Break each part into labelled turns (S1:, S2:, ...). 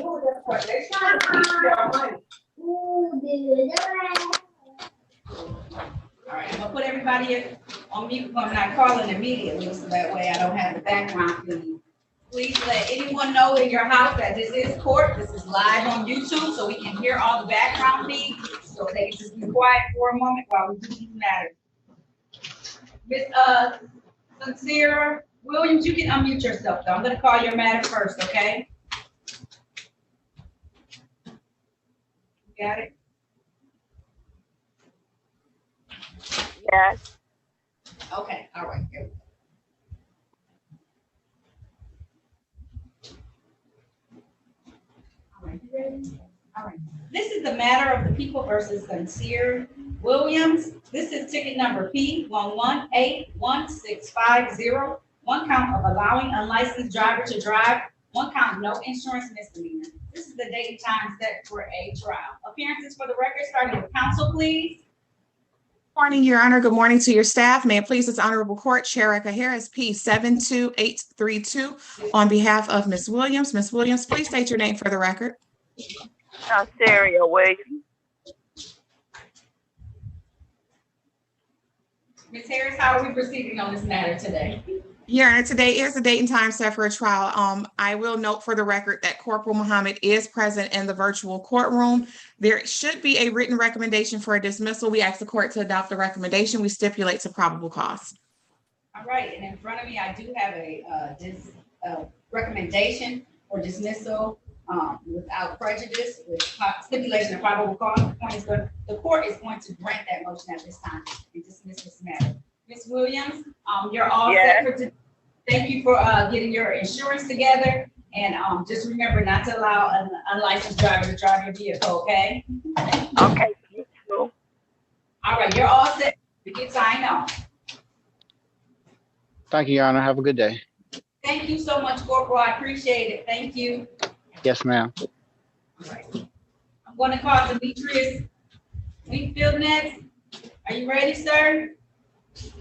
S1: All right, I'm gonna put everybody on mute. I'm not calling immediately, so that way I don't have the background feed. Please let anyone know in your house that this is court. This is live on YouTube, so we can hear all the background feed. So they can just be quiet for a moment while we do these matters. Miss Sincere Williams, you can unmute yourself though. I'm gonna call your matter first, okay? Got it?
S2: Yes.
S1: Okay, all right, here we go. All right, you ready? All right. This is the matter of the people versus Sincere Williams. This is ticket number P11816501 count of allowing unlicensed driver to drive, 1 count of no insurance misdemeanor. This is the date and time set for a trial. Appearances for the record, starting with counsel, please.
S3: Morning, Your Honor. Good morning to your staff. May it please this honorable court, Chair Harris, P72832 on behalf of Ms. Williams. Ms. Williams, please state your name for the record.
S2: Ontario Williams.
S1: Ms. Harris, how are we proceeding on this matter today?
S3: Your Honor, today is the date and time set for a trial. I will note for the record that Corporal Muhammad is present in the virtual courtroom. There should be a written recommendation for a dismissal. We ask the court to adopt the recommendation. We stipulate to probable cause.
S1: All right, and in front of me, I do have a recommendation for dismissal without prejudice, with stipulation of probable cause. The court is going to grant that motion at this time and dismiss this matter. Ms. Williams, you're all set for today. Thank you for getting your insurance together, and just remember not to allow an unlicensed driver to drive your vehicle, okay?
S2: Okay.
S1: All right, you're all set to get signed off.
S4: Thank you, Your Honor. Have a good day.
S1: Thank you so much, Corporal. I appreciate it. Thank you.
S4: Yes, ma'am.
S1: All right. I'm going to call Demetrius Wingfield next. Are you ready, sir?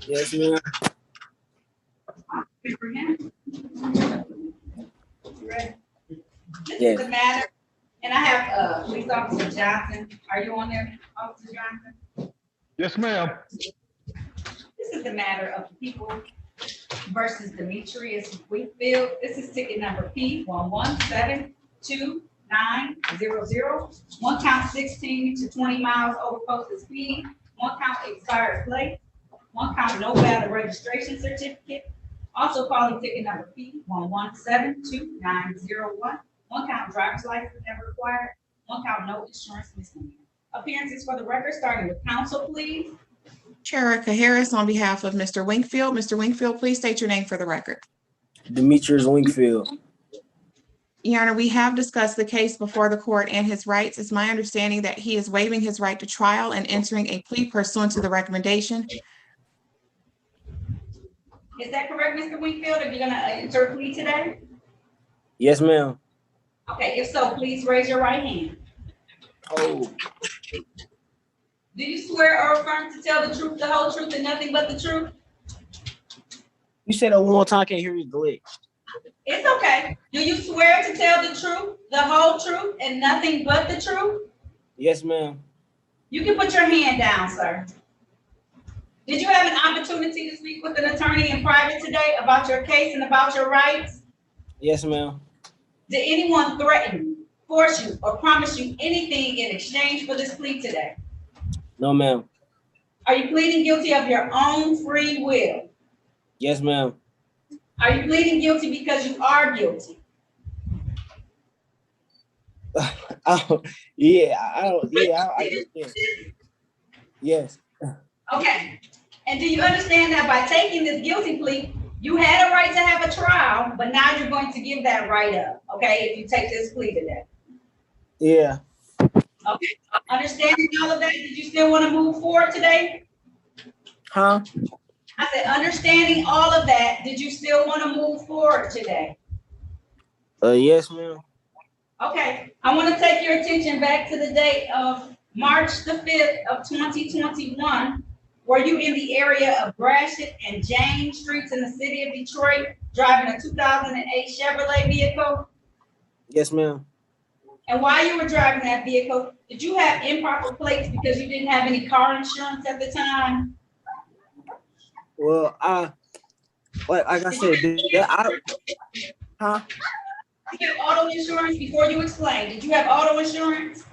S5: Yes, ma'am.
S1: For him. You ready? This
S5: Yes.
S1: is the matter, and I have Police Officer Johnson. Are you on there, Officer Johnson?
S6: Yes, ma'am.
S1: This is the matter of the people versus Demetrius Wingfield. This is ticket number P11729900. 1 count 16 to 20 miles over posted speed. 1 count expired plate. 1 count no valid registration certificate. Also calling ticket number P11729901. 1 count driver's license never required. 1 count no insurance misdemeanor. Appearances for the record, starting with counsel, please.
S3: Chair Harris on behalf of Mr. Wingfield. Mr. Wingfield, please state your name for the record.
S5: Demetrius Wingfield.
S3: Your Honor, we have discussed the case before the court and his rights. It's my understanding that he is waiving his right to trial and entering a plea pursuant to the recommendation.
S1: Is that correct, Mr. Wingfield? Are you gonna enter a plea today?
S5: Yes, ma'am.
S1: Okay, if so, please raise your right hand.
S5: Oh,
S1: Do you swear or affirm to tell the truth, the whole truth, and nothing but the truth?
S5: you said that one more time. I can't hear you glitched.
S1: It's okay. Do you swear to tell the truth, the whole truth, and nothing but the truth?
S5: Yes, ma'am.
S1: You can put your hand down, sir. Did you have an opportunity to speak with an attorney in private today about your case and about your rights?
S5: Yes, ma'am.
S1: Did anyone threaten, force you, or promise you anything in exchange for this plea today?
S5: No, ma'am.
S1: Are you pleading guilty of your own free will?
S5: Yes, ma'am.
S1: Are you pleading guilty because you are guilty?
S5: Oh, yeah, I don't. Yeah, yes. Yes.
S1: Okay. And do you understand that by taking this guilty plea, you had a right to have a trial, but now you're going to give that right up, okay, if you take this plea today?
S5: Yeah.
S1: Okay. Understanding all of that, did you still want to move forward today?
S5: Huh?
S1: I said, understanding all of that, did you still want to move forward today?
S5: Yes, ma'am.
S1: Okay. I want to take your attention back to the date of March the 5th of 2021. Were you in the area of Gratiot and James Streets in the city of Detroit, driving a 2008 Chevrolet vehicle?
S5: Yes, ma'am.
S1: And while you were driving that vehicle, did you have improper plates because you didn't have any car insurance at the time?
S5: Well, like I said, huh?
S1: Did you have auto insurance before you explained? Did you have auto insurance?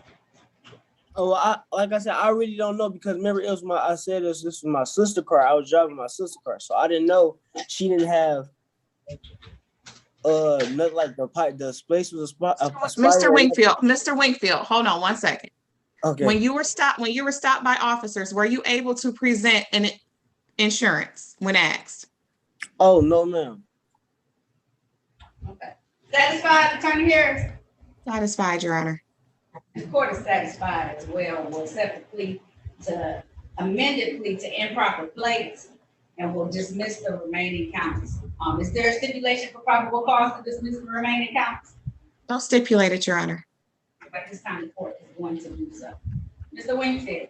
S5: Oh, like I said, I really don't know because remember it was this was my sister car. I was driving my sister car, so I didn't know she didn't have nothing like the space was a spot.
S3: Mr. Wingfield, hold on one second.
S5: Okay.
S3: When you were stopped by officers, were you able to present an insurance when asked?
S5: Oh no, ma'am.
S1: Okay. Satisfied, Attorney Harris?
S3: Satisfied, Your Honor.
S1: The court is satisfied as well. We'll accept the plea to amended plea to improper plates and will dismiss the remaining counts. Is there a stipulation for probable cause to dismiss the remaining counts?
S3: Don't stipulate it, Your Honor.
S1: But this time the court is going to do so. Mr. Wingfield,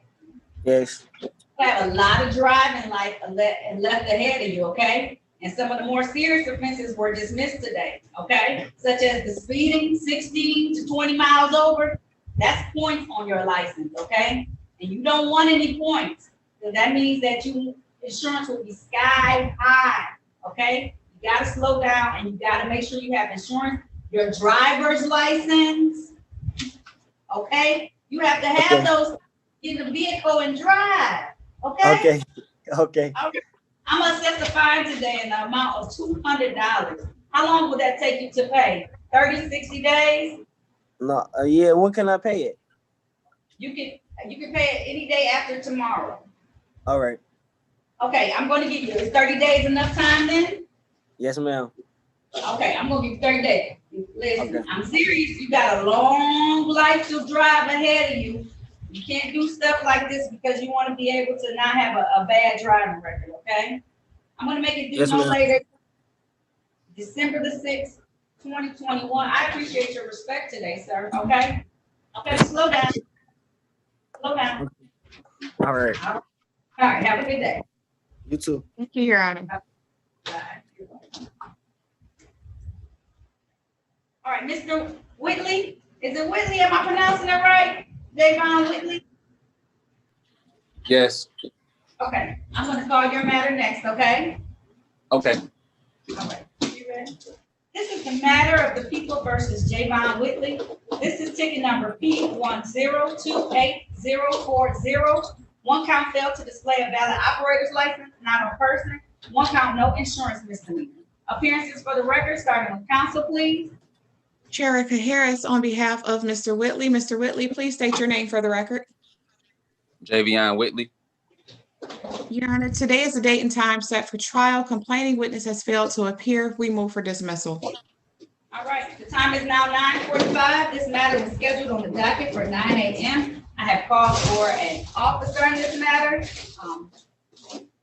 S5: Yes.
S1: you have a lot of driving life left ahead of you, okay? And some of the more serious offenses were dismissed today, okay? Such as the speeding, 16 to 20 miles over. That's points on your license, okay? And you don't want any points. So that means that insurance will be sky high, okay? You gotta slow down and you gotta make sure you have insurance, your driver's license, okay? You have to have those in the vehicle and drive, okay?
S5: Okay.
S1: I'm gonna assess the fine today in the amount of $200. How long would that take you to pay? 30, 60 days?
S5: No, yeah. What can I pay it?
S1: You can pay it any day after tomorrow.
S5: All right.
S1: Okay, I'm gonna give you, is 30 days enough time then?
S5: Yes, ma'am.
S1: Okay, I'm gonna give you 30 days. Listen,
S5: Okay.
S1: I'm serious. You got a long life to drive ahead of you. You can't do stuff like this because you want to be able to not have a bad driving record, okay? I'm gonna make it due
S5: Yes,
S1: no
S5: ma'am.
S1: later December the 6th, 2021. I appreciate your respect today, sir, okay? Okay, slow down. Slow down.
S5: All right.
S1: All right, have a good day.
S5: You too.
S3: Thank you, Your Honor.
S1: Bye. All right, Mr. Whitley, is it Whitley? Am I pronouncing it right? Javon Whitley?
S6: Yes.
S1: Okay, I'm gonna call your matter next, okay?
S6: Okay.
S1: All right, you ready? This is the matter of the people versus Javon Whitley. This is ticket number P10288040. One count failed to display a valid operator's license, not a person. One count, no insurance misdemeanor. Appearances for the record, starting with counsel, please.
S3: Sherika Harris on behalf of Mr. Whitley. Mr. Whitley, please state your name for the record.
S6: Javion Whitley.
S3: Your Honor, today is the date and time set for trial. Complaining witness has failed to appear. We move for dismissal.
S1: All right, the time is now 9:45. This matter was scheduled on the docket for 9 a.m. I have called for an officer in this matter.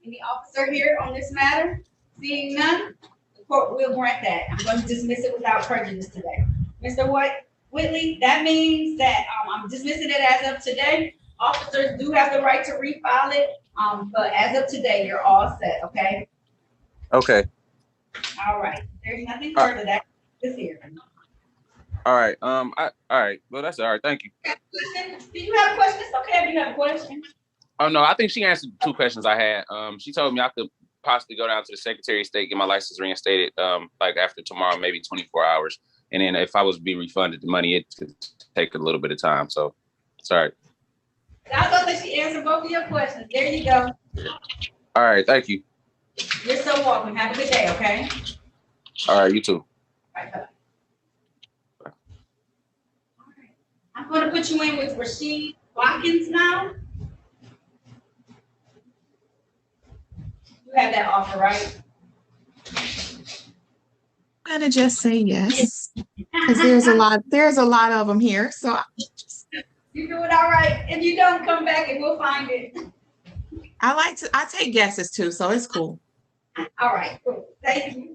S1: Any officer here on this matter? Seeing none, the court will grant that. I'm going to dismiss it without prejudice today. Mr. Whitley, that means that I'm dismissing it as of today. Officers do have the right to refile it, but as of today, you're all set, okay?
S6: Okay.
S1: All right, there's nothing further that is here.
S6: All right. All right. Well, that's all right. Thank you.
S1: Do you have a question? It's okay if you have a question.
S6: Oh no, I think she answered two questions I had. She told me I could possibly go down to the Secretary of State, get my license reinstated, like after tomorrow, maybe 24 hours. And then if I was to be refunded the money, it could take a little bit of time. So, sorry.
S1: I was gonna say she answered both of your questions. There you go.
S6: All right. Thank you.
S1: You're so welcome. Have a good day, okay?
S6: All right. You too.
S1: All right, bye. All right. I'm gonna put you in with Rasheed Watkins now. You have that offer, right?
S3: I'm gonna just say yes, because there's a lot of them here. So
S1: You do it all right. If you don't, come back and we'll find it.
S3: I take guesses too, so it's cool.
S1: All right, cool. Thank you.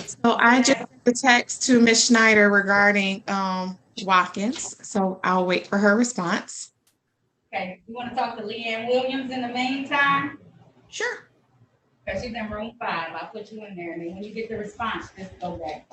S3: So I just sent the text to Ms. Schneider regarding Watkins, so I'll wait for her response.
S1: Okay, you wanna talk to Leanne Williams in the meantime?
S3: Sure.
S1: Cause she's in room 5, I'll put you in there, and then when you get the response, just go back.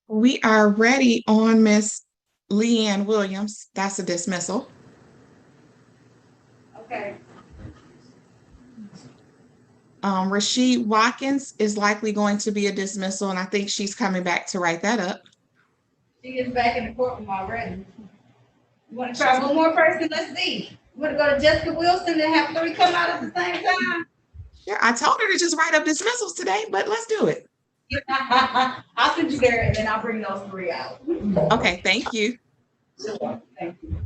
S3: We are ready on Miss Leanne Williams. That's a dismissal.
S1: Okay,
S3: Rasheed Watkins is likely going to be a dismissal, and I think she's coming back to write that up.
S1: she is back in the courtroom already. You wanna try one more person? Let's see. You wanna go to Jessica Wilson and have 3 come out at the same time?
S3: Yeah, I told her to just write up dismissals today, but let's do it.
S1: I'll send you there and then I'll bring those 3 out.
S3: Okay, thank you.
S1: Thank you.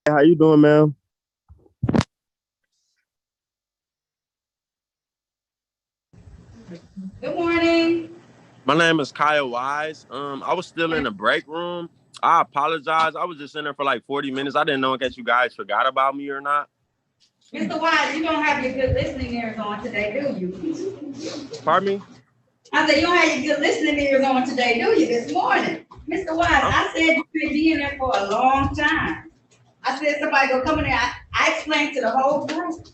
S5: How you doing, ma'am?
S1: Good morning.
S7: My name is Kyle Wise. I was still in the break room. I apologize. I was just in there for like 40 minutes. I didn't know in case you guys forgot about me or not.
S1: Mr. Wise, you don't have your good listening ears on today, do you?
S7: Pardon me?
S1: I said, you don't have your good listening ears on today, do you, this morning? Mr. Wise, I said you could be in there for a long time. I said somebody go come in there. I explained to the whole group.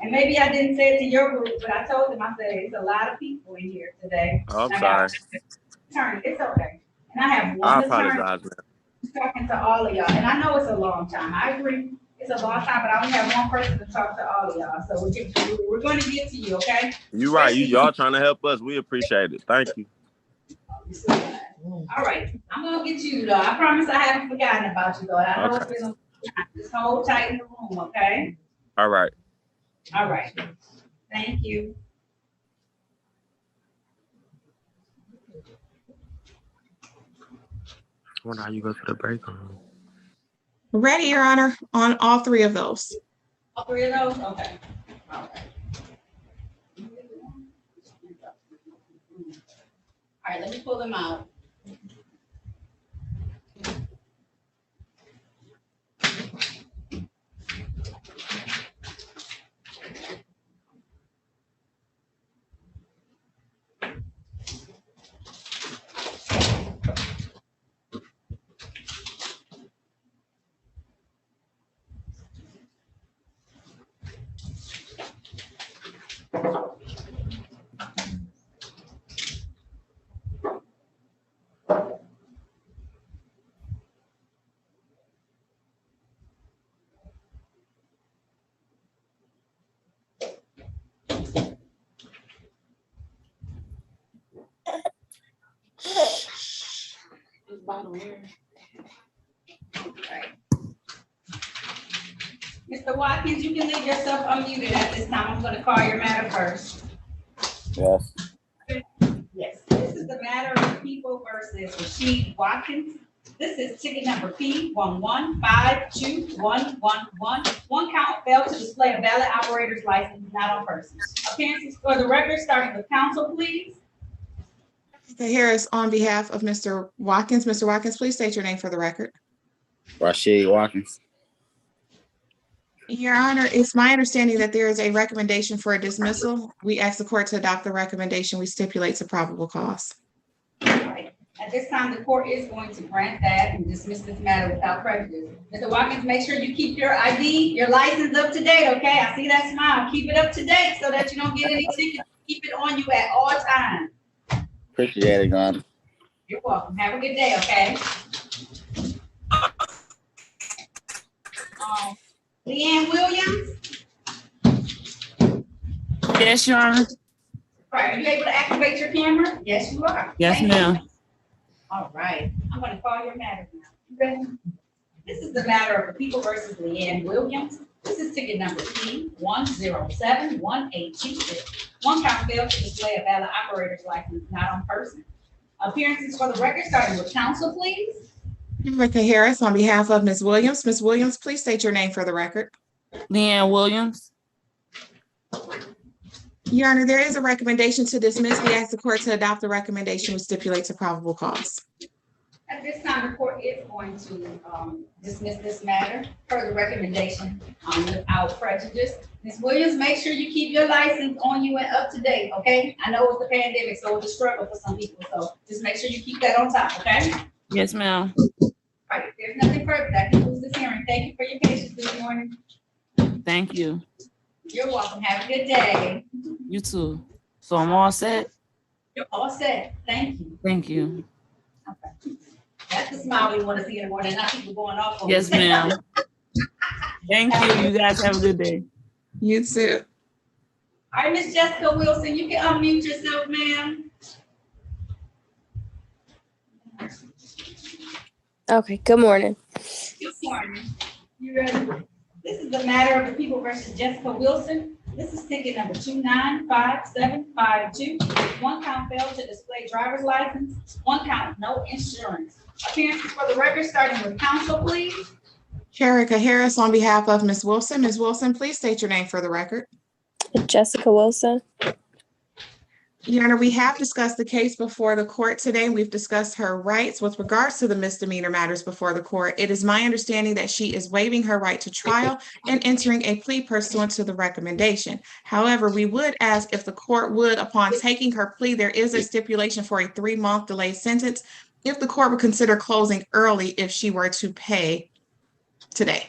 S1: And maybe I didn't say it to your group, but I told them, I said, it's a lot of people in here today.
S7: Oh, I'm
S1: I
S7: sorry.
S1: got it's okay. And I have
S7: I
S1: one attorney
S7: apologize, man.
S1: talking to all of y'all. And I know it's a long time. I agree. It's a long time, but I only have one person to talk to all of y'all. So we're going to get to you, okay?
S7: You're right. Y'all trying to help us. We appreciate it. Thank you.
S1: All right. I'm going to get you, though. I promise I haven't forgotten about you, though. I know it's been a just hold tight in the room, okay?
S7: All right.
S1: All right. Thank you.
S7: I wonder how you go to the break room.
S3: Ready, Your Honor, on all three of those.
S1: All three of those? Okay. All right. All right, let me pull them out. Mr. Watkins, you can leave yourself unmuted at this time. I'm going to call your matter first.
S7: Yes.
S1: Yes, this is the matter of people versus Rashid Watkins. This is ticket number P1152111. One count failed to display a valid operator's license not on person. Appearances for the record, starting with counsel, please.
S3: Mr. Harris, on behalf of Mr. Watkins, please state your name for the record.
S8: Rashid Watkins.
S3: Your Honor, it's my understanding that there is a recommendation for a dismissal. We ask the court to adopt the recommendation. We stipulate a probable cause.
S1: All right. At this time, the court is going to grant that and dismiss this matter without prejudice. Mr. Watkins, make sure you keep your ID, your license up to date, okay? I see that smile. Keep it up to date so that you don't get any tickets. Keep it on you at all times.
S8: Appreciate it, God.
S1: You're welcome. Have a good day, okay? Leanne Williams?
S9: Yes, Your Honor.
S1: All right, are you able to activate your camera? Yes, you are.
S9: Yes,
S1: Thank
S9: ma'am.
S1: you. All right, I'm gonna call your matter now. You ready? This is the matter of the people versus Leanne Williams. This is ticket number P107182. One count failed to display a valid operator's license not on person. Appearances for the record, starting with counsel, please.
S3: Rebecca Harris on behalf of Ms. Williams. Ms. Williams, please state your name for the record.
S9: Leanne Williams.
S3: Your Honor, there is a recommendation to dismiss. We ask the court to adopt the recommendation which stipulates a probable cause.
S1: At this time, the court is going to dismiss this matter per the recommendation without prejudice. Ms. Williams, make sure you keep your license on you and up to date, okay? I know it's the pandemic, so it's a struggle for some people, so just make sure you keep that on top, okay?
S9: Yes, ma'am.
S1: All right, if there's nothing further, that concludes this hearing. Thank you for your patience this morning.
S9: Thank you.
S1: You're welcome. Have a good day.
S9: You too. So I'm all set?
S1: You're all set. Thank you.
S9: Thank you.
S1: Okay. That's the smile we want to see in the morning, not people going off on
S9: Yes,
S1: us.
S9: ma'am. Thank you. You guys have a good day.
S3: You too.
S1: All right, Miss Jessica Wilson, you can unmute yourself, ma'am.
S10: Okay, good morning.
S1: Good morning. You ready? This is the matter of the people versus Jessica Wilson. This is ticket number 295752. One count failed to display driver's license. One count, no insurance. Appearances for the record, starting with counsel, please.
S3: Sherika Harris on behalf of Ms. Wilson. Ms. Wilson, please state your name for the record.
S10: Jessica Wilson.
S3: Your Honor, we have discussed the case before the court today. We've discussed her rights with regards to the misdemeanor matters before the court. It is my understanding that she is waiving her right to trial and entering a plea pursuant to the recommendation. However, we would ask if the court would, upon taking her plea, there is a stipulation for a 3-month delayed sentence, if the court would consider closing early if she were to pay today.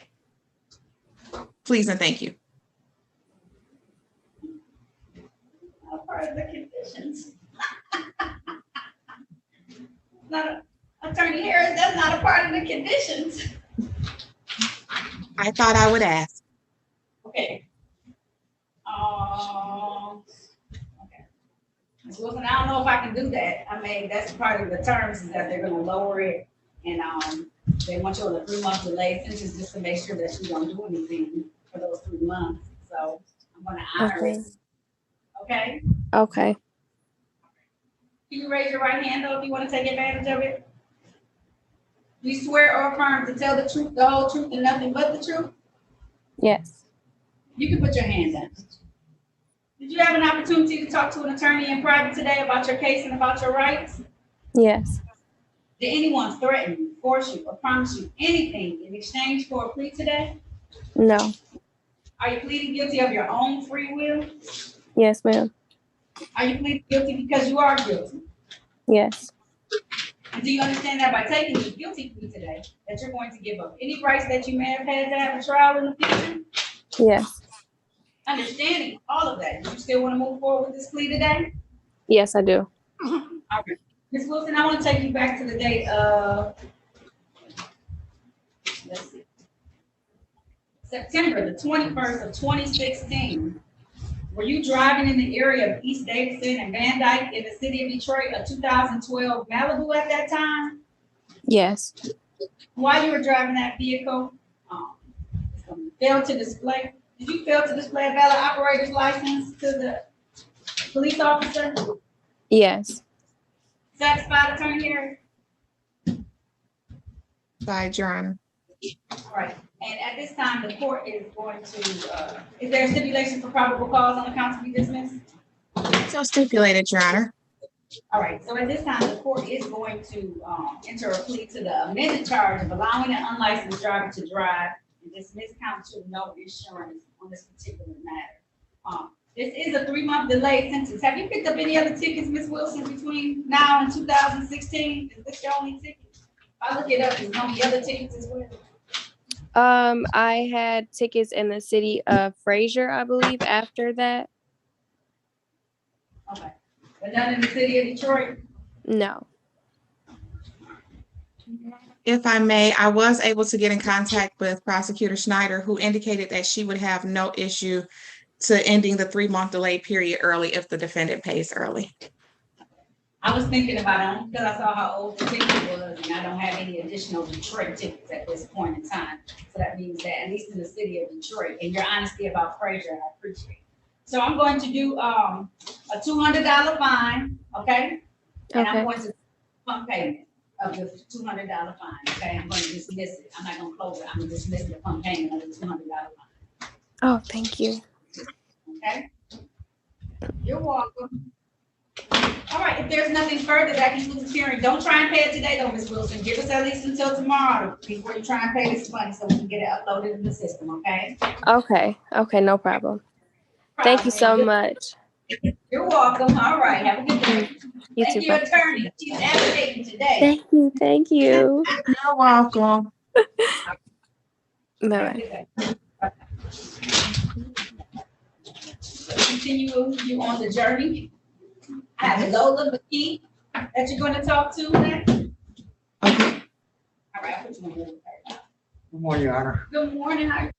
S3: Please and thank you.
S1: Part of the conditions. Not Attorney Harris, that's not a part of the conditions.
S3: I thought I would ask.
S1: Okay. Okay. Ms. Wilson, I don't know if I can do that. I mean, that's part of the terms is that they're gonna lower it and they want you on a 3-month delay sentence just to make sure that you don't do anything for those 3 months. So I'm gonna honor it. Okay?
S10: Okay.
S1: Can you raise your right hand though if you want to take advantage of it? Do you swear or affirm to tell the truth, the whole truth, and nothing but the truth?
S10: Yes.
S1: You can put your hand down. Did you have an opportunity to talk to an attorney in private today about your case and about your rights?
S10: Yes.
S1: Did anyone threaten you, force you, or promise you anything in exchange for a plea today?
S10: No.
S1: Are you pleading guilty of your own free will?
S10: Yes, ma'am.
S1: Are you pleading guilty because you are guilty?
S10: Yes.
S1: And do you understand that by taking the guilty plea today, that you're going to give up any rights that you may have had to have a trial in the future?
S10: Yes.
S1: Understanding all of that, do you still want to move forward with this plea today?
S10: Yes, I do.
S1: All right. Ms. Wilson, I want to take you back to the date of, let's see, September the 21st of 2016. Were you driving in the area of East Davidson and Van Dyke in the city of Detroit, a 2012 Malibu at that time?
S10: Yes.
S1: While you were driving that vehicle, failed to display, did you fail to display a valid operator's license to the police officer?
S10: Yes.
S1: Satisfied, Attorney Harris?
S3: Side, Your Honor.
S1: All right, and at this time, the court is going to, is there a stipulation for probable cause on the count to be dismissed?
S3: So stipulated, Your Honor.
S1: All right, so at this time, the court is going to enter a plea to the amended charge of allowing an unlicensed driver to drive and dismiss count 2, no insurance on this particular matter. This is a 3-month delayed sentence. Have you picked up any other tickets, Ms. Wilson, between now and 2016? Is this your only ticket? If I look it up, there's gonna be other tickets as well.
S10: I had tickets in the city of Fraser, I believe, after that.
S1: Okay, but none in the city of Detroit?
S10: No.
S3: If I may, I was able to get in contact with Prosecutor Schneider, who indicated that she would have no issue to ending the 3-month delay period early if the defendant pays early.
S1: I was thinking about it only because I saw how old the ticket was, and I don't have any additional Detroit tickets at this point in time. So that means that at least in the city of Detroit, and your honesty about Fraser, I appreciate. So I'm going to do a $200 fine, okay? And I'm
S10: Okay.
S1: going to fund payment of the $200 fine, okay? I'm going to dismiss it. I'm not gonna close it. I'm gonna dismiss the fund payment of the $200 fine,
S10: Oh, thank you.
S1: okay? You're welcome. All right, if there's nothing further, that concludes the hearing. Don't try and pay it today though, Ms. Wilson. Give us at least until tomorrow before you try and pay this money so we can get it uploaded in the system, okay?
S10: Okay. Okay, no problem. Thank you so much.
S1: You're welcome. All right, have a good day.
S10: You
S1: Thank
S10: too.
S1: you,
S10: Bye.
S1: attorney. She's advocating today.
S10: Thank you. Thank you.
S3: You're welcome.
S10: Bye-bye.
S1: Continue you on the journey. I have Lola McKee that you're gonna talk to next.
S3: Okay.
S1: All right, I'll put you on the.
S11: Good morning, Your Honor.
S1: Good morning, how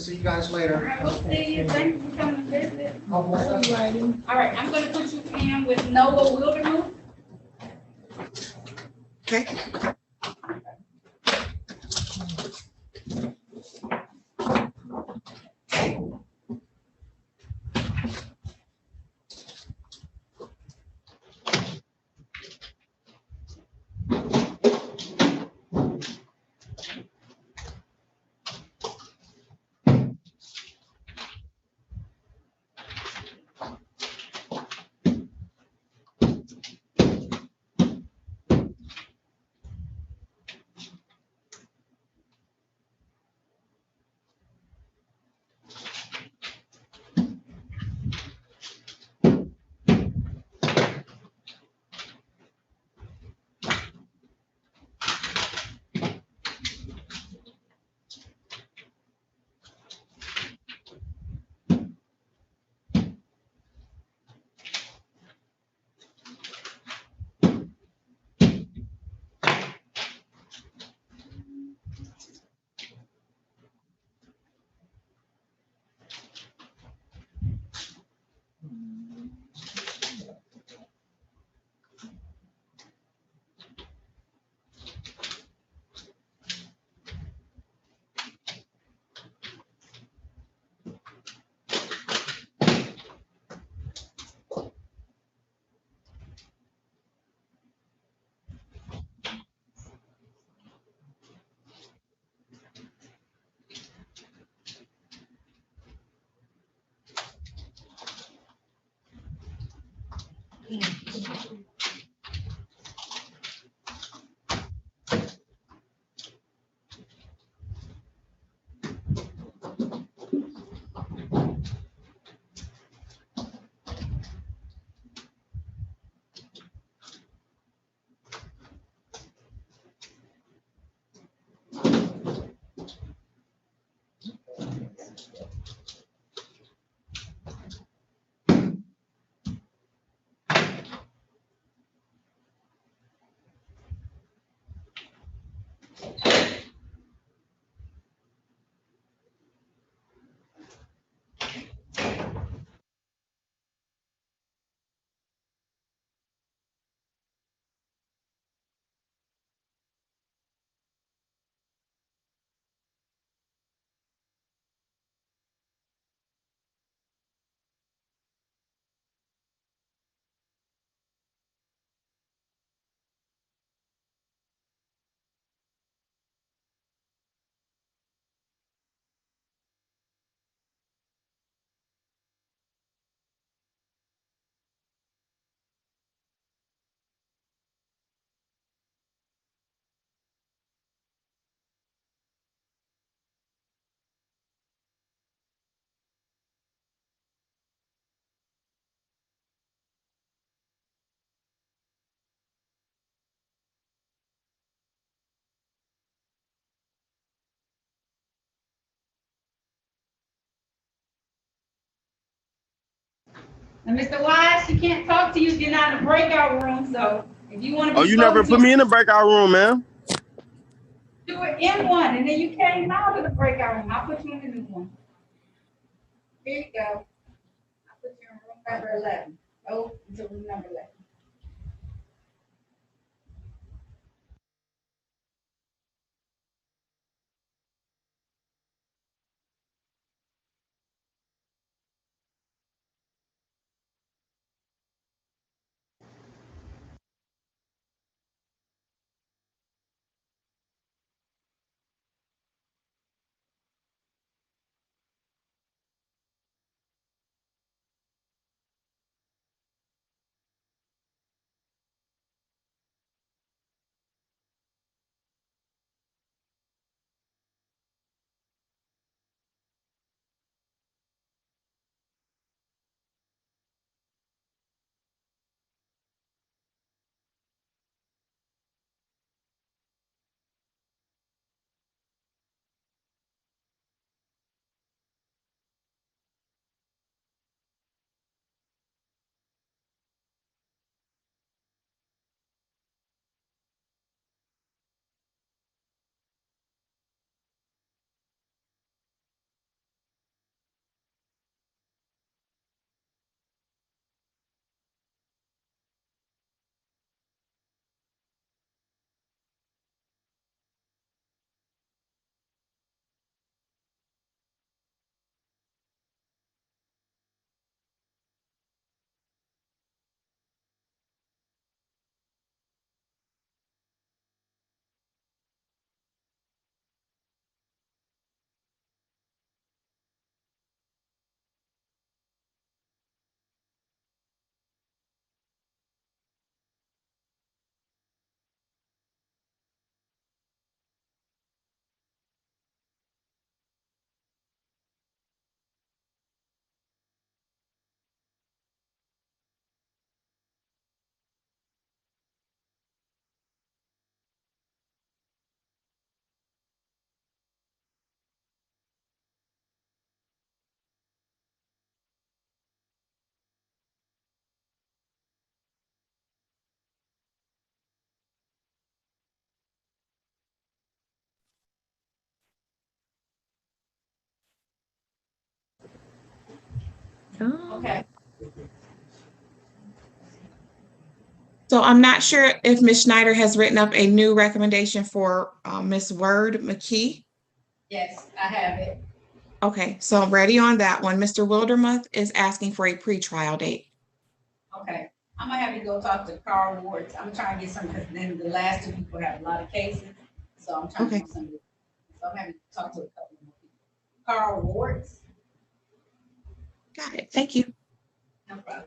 S11: See you guys later.
S1: all right, we'll see you. Thank you for coming to visit.
S11: Oh, what's up?
S1: All right, I'm gonna put you in with Noah Wildermuth.
S3: Okay.
S1: And Mr. Wise, she can't talk to you if you're not in the breakout room, so if you want to
S7: Oh,
S1: be
S7: you never
S1: spoken
S7: put
S1: to,
S7: me in the breakout room, man.
S1: do it in one, and then you came out of the breakout room. I'll put you in the new one. Here you go. I'll put you in room number 11. Oh, into room number 11. Okay.
S3: So I'm not sure if Ms. Schneider has written up a new recommendation for Ms. Word McKee.
S1: Yes, I have it.
S3: Okay, so I'm ready on that one. Mr. Wildermuth is asking for a pretrial date.
S1: Okay. I'm gonna have you go talk to Carl Ward. I'm trying to get some, because then the last two people have a lot of cases. So I'm trying to
S3: Okay.
S1: get some. So I'm having to talk to a couple more people. Carl Ward.
S3: Got it. Thank you.
S1: No problem.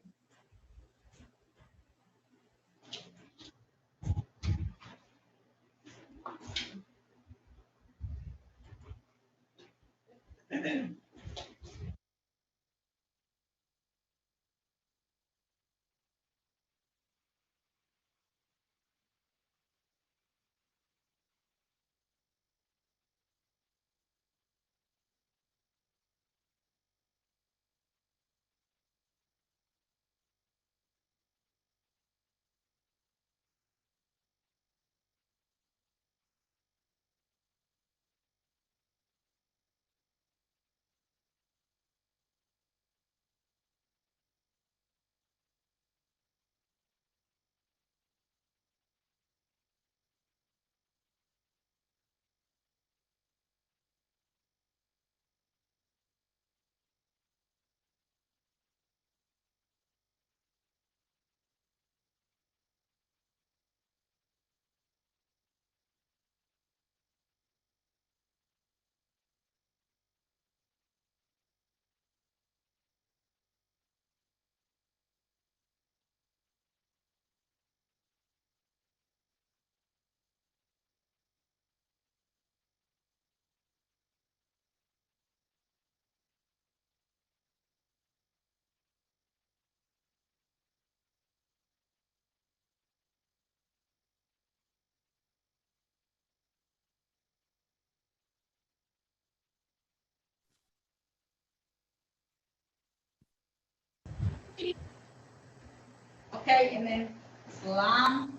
S1: Okay, and then Salome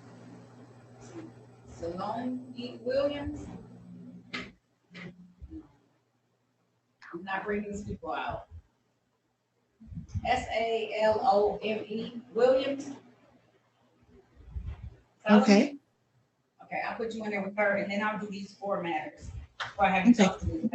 S1: Williams. I'm not bringing these people out. Salome Williams. Salome?
S3: Okay.
S1: Okay, I'll put you in there with her, and then I'll do these 4 matters. Before I have you talk to me.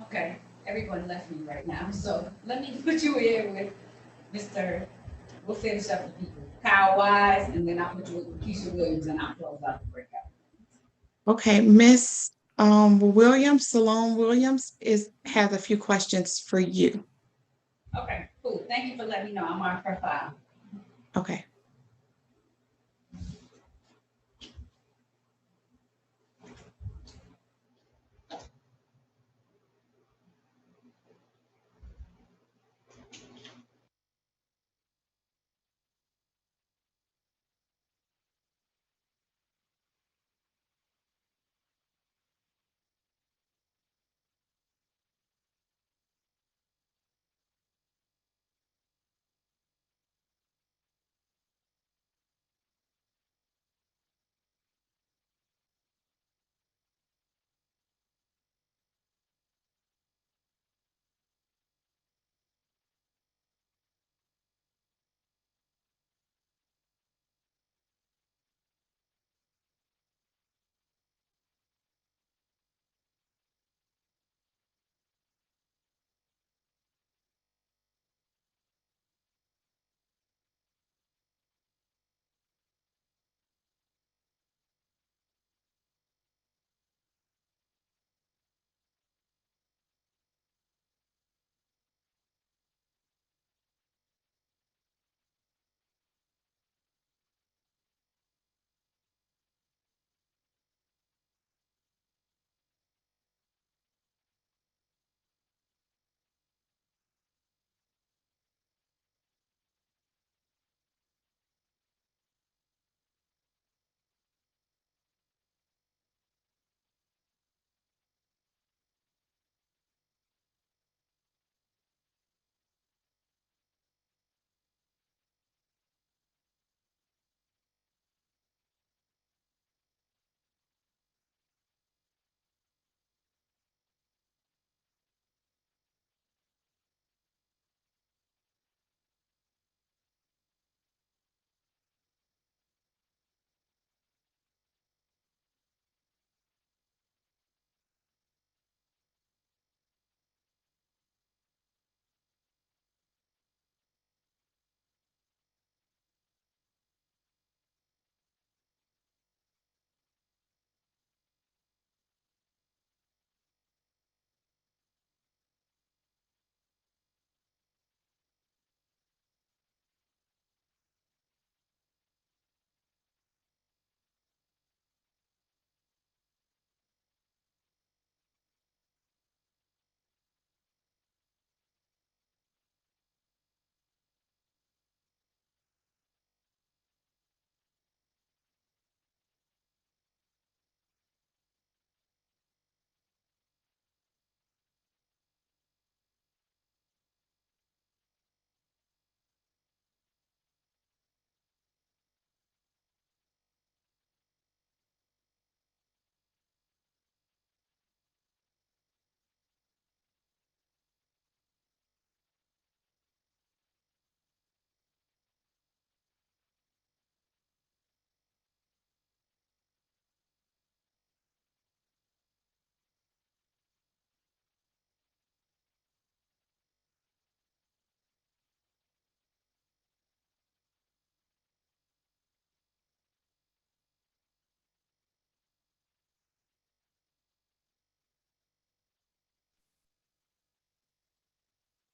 S1: Okay, everyone left me right now, so let me put you in with Mr. We'll finish up the people. Kyle Wise, and then I'll put you with Keisha Williams, and I'll close out the breakout.
S3: Okay, Miss Williams, Salone Williams has a few questions for you.
S1: Okay, cool. Thank you for letting me know. I'm on her file.
S3: Okay.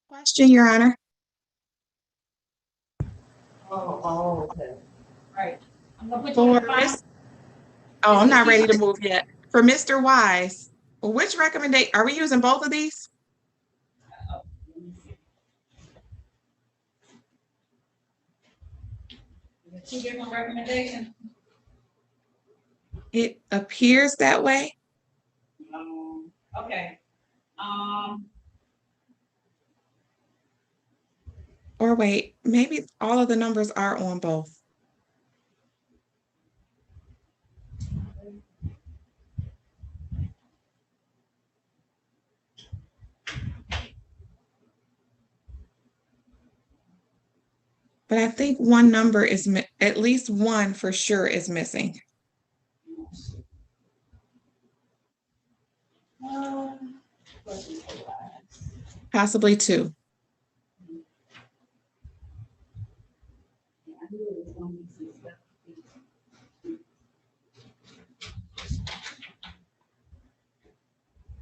S3: Question, Your Honor.
S1: Okay. Right. I'm gonna put you
S3: For
S1: on the final.
S3: Miss, oh, I'm not ready to move yet. For Mr. Wise, which recommendation, are we using both of these?
S1: Two different recommendations.
S3: It appears that way.
S1: Okay.
S3: Or wait, maybe all of the numbers are on both. But I think one number is, at least one for sure is missing. Possibly two.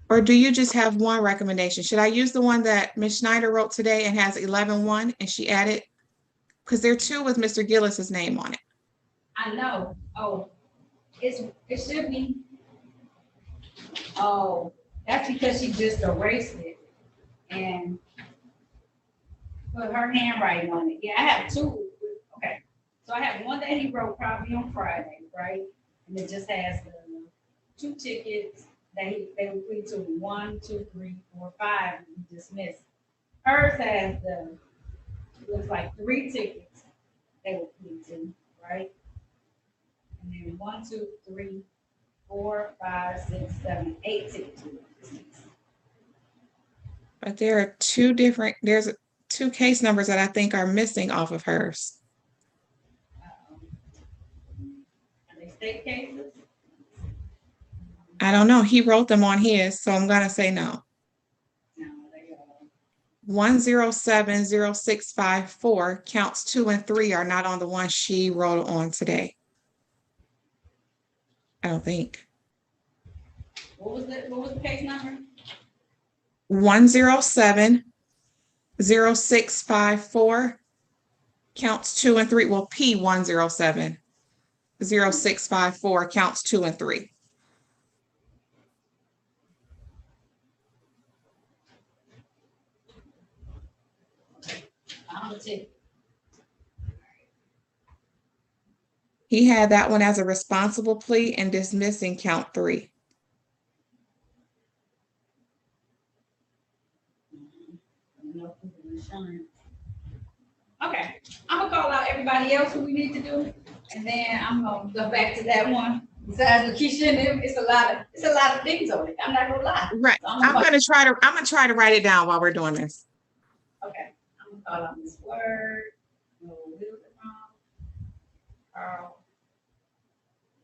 S3: Or do you just have one recommendation? Should I use the one that Ms. Schneider wrote today and has 11-1 and she added? Because there are two with Mr. Gillis's name on it.
S1: I know. Oh, it should be. Oh, that's because she just erased it and put her handwriting on it. Yeah, I have two. Okay. So I have one that he wrote probably on Friday, right? And it just has the two tickets that they were plead to 1, 2, 3, 4, 5, and dismissed. Hers has looks like 3 tickets they were plead to, right? And then 1, 2, 3, 4, 5, 6, 7, 8 tickets.
S3: But there are two different, there's two case numbers that I think are missing off of hers.
S1: Are they state cases?
S3: I don't know. He wrote them on his, so I'm gonna say no.
S1: No, they
S3: 1070654 counts 2 and 3 are not on the one she wrote on today. I don't think.
S1: What was the case number?
S3: 1070654 counts 2 and 3. Well, P1070654 counts 2 and 3.
S1: I'm gonna take.
S3: He had that one as a responsible plea and dismissing count 3.
S1: Okay, I'm gonna call out everybody else who we need to do, and then I'm gonna go back to that one. Besides Lakeisha and them, it's a lot of things on it. I'm not gonna lie.
S3: Right.
S1: So
S3: I'm gonna try to write it down while we're doing this.
S1: Okay, I'm gonna call out Ms. Word, Carl.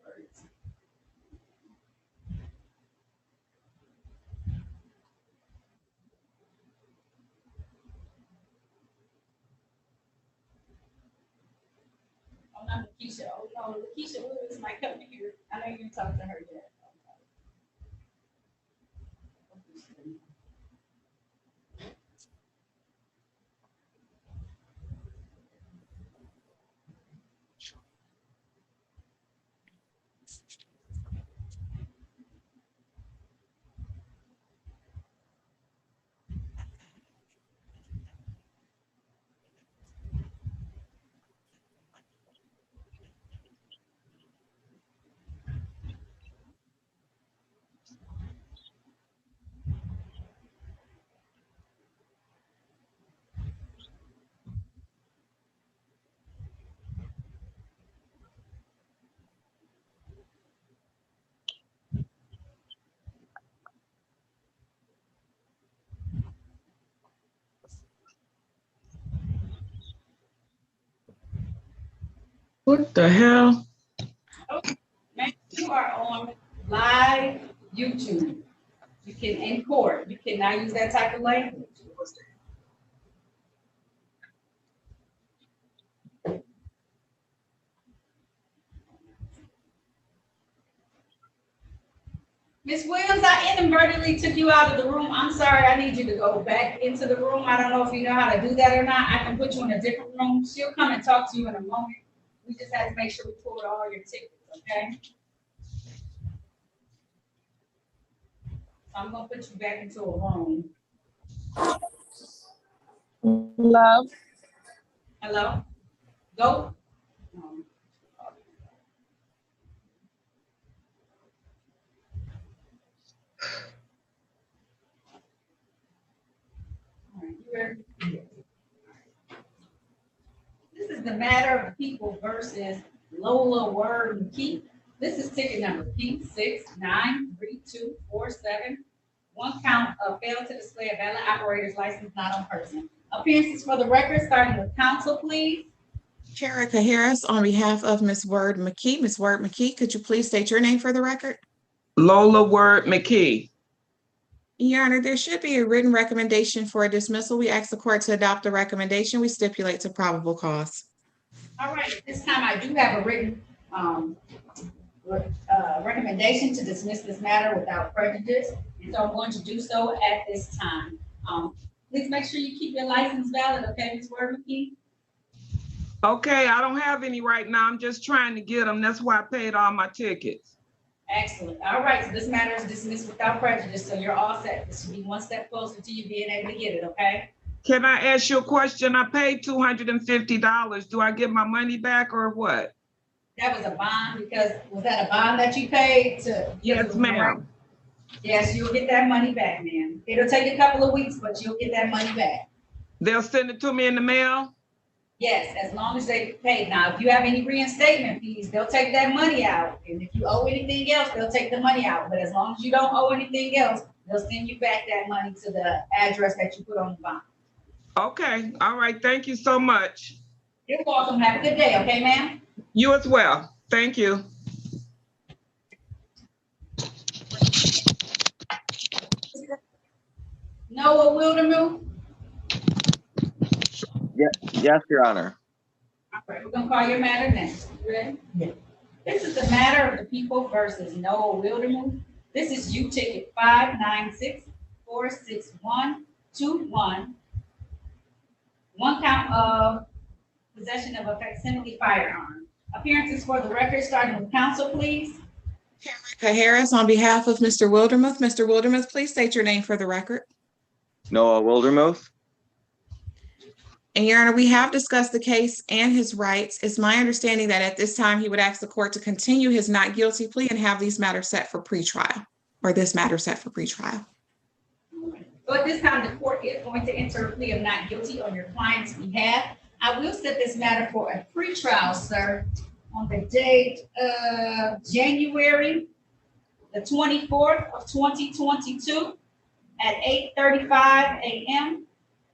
S1: Words. Oh, not Lakeisha. Oh, no, Lakeisha Williams might come in here. I know you didn't talk to her yet.
S3: What the hell?
S1: Man, you are on live YouTube. You can in court. You cannot use that type of language. Ms. Williams, I inadvertently took you out of the room. I'm sorry, I need you to go back into the room. I don't know if you know how to do that or not. I can put you in a different room. She'll come and talk to you in a moment. We just have to make sure we pull all your tickets, okay? So I'm gonna put you back into a room.
S10: Hello.
S1: Hello? Go. All right, you ready? This is the matter of the people versus Lola Word McKee. This is ticket number P693247. One count of fail to display a valid operator's license not on person. Appearances for the record, starting with counsel, please.
S3: Sherika Harris, on behalf of Ms. Word McKee. Ms. Word McKee, could you please state your name for the record?
S9: Lola Word McKee.
S3: Your Honor, there should be a written recommendation for a dismissal. We ask the court to adopt the recommendation. We stipulate to probable cause.
S1: All right, at this time I do have a written recommendation to dismiss this matter without prejudice, and so I'm going to do so at this time. Please make sure you keep your license valid, okay, Ms. Word McKee?
S9: Okay, I don't have any right now. I'm just trying to get them. That's why I paid all my tickets.
S1: Excellent. All right, so this matter is dismissed without prejudice, so you're all set. This should be one step closer to you being able to get it, okay?
S9: Can I ask you a question? I paid $250. Do I get my money back or what?
S1: That was a bond, because was that a bond that you paid to?
S9: Yes, ma'am.
S1: Yes, you'll get that money back, ma'am. It'll take a couple of weeks, but you'll get that money back.
S9: They'll send it to me in the mail?
S1: Yes, as long as they pay. Now, if you have any reinstatement fees, they'll take that money out. And if you owe anything else, they'll take the money out. But as long as you don't owe anything else, they'll send you back that money to the address that you put on the bond.
S9: Okay, all right. Thank you so much.
S1: You're welcome. Have a good day, okay, ma'am?
S9: You as well. Thank you.
S1: Noah Wildermuth?
S12: Yes, Your Honor.
S1: All right, we're gonna call your matter next. You ready? Yeah. This is the matter of the people versus Noah Wildermuth. This is U ticket 596-46121. One count of possession of a facsimile firearm. Appearances for the record, starting with counsel, please.
S3: Sherika Harris, on behalf of Mr. Wildermuth. Mr. Wildermuth, please state your name for the record.
S12: Noah Wildermuth.
S3: And Your Honor, we have discussed the case and his rights. It's my understanding that at this time, he would ask the court to continue his not guilty plea and have these matters set for pretrial, or this matter set for pretrial.
S1: So at this time, the court is going to enter a plea of not guilty on your client's behalf. I will set this matter for a pretrial, sir, on the date of January the 24th of 2022 at 8:35 a.m.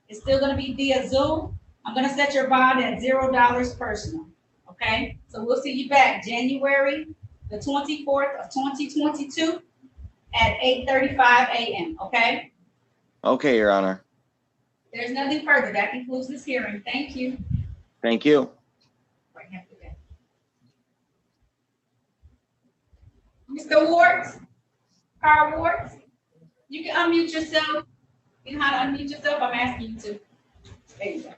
S1: It's still going to be via Zoom. I'm going to set your bond at $0 personal. Okay, so we'll see you back January the 24th of 2022 at 8:35 a.m. Okay.
S12: Okay, Your Honor.
S1: There's nothing further. That concludes this hearing. Thank you.
S12: Thank you.
S1: Right, have a good day. Mr. Wards, Carl Wards, you can unmute yourself. You know how to unmute yourself? I'm asking you to. There you go.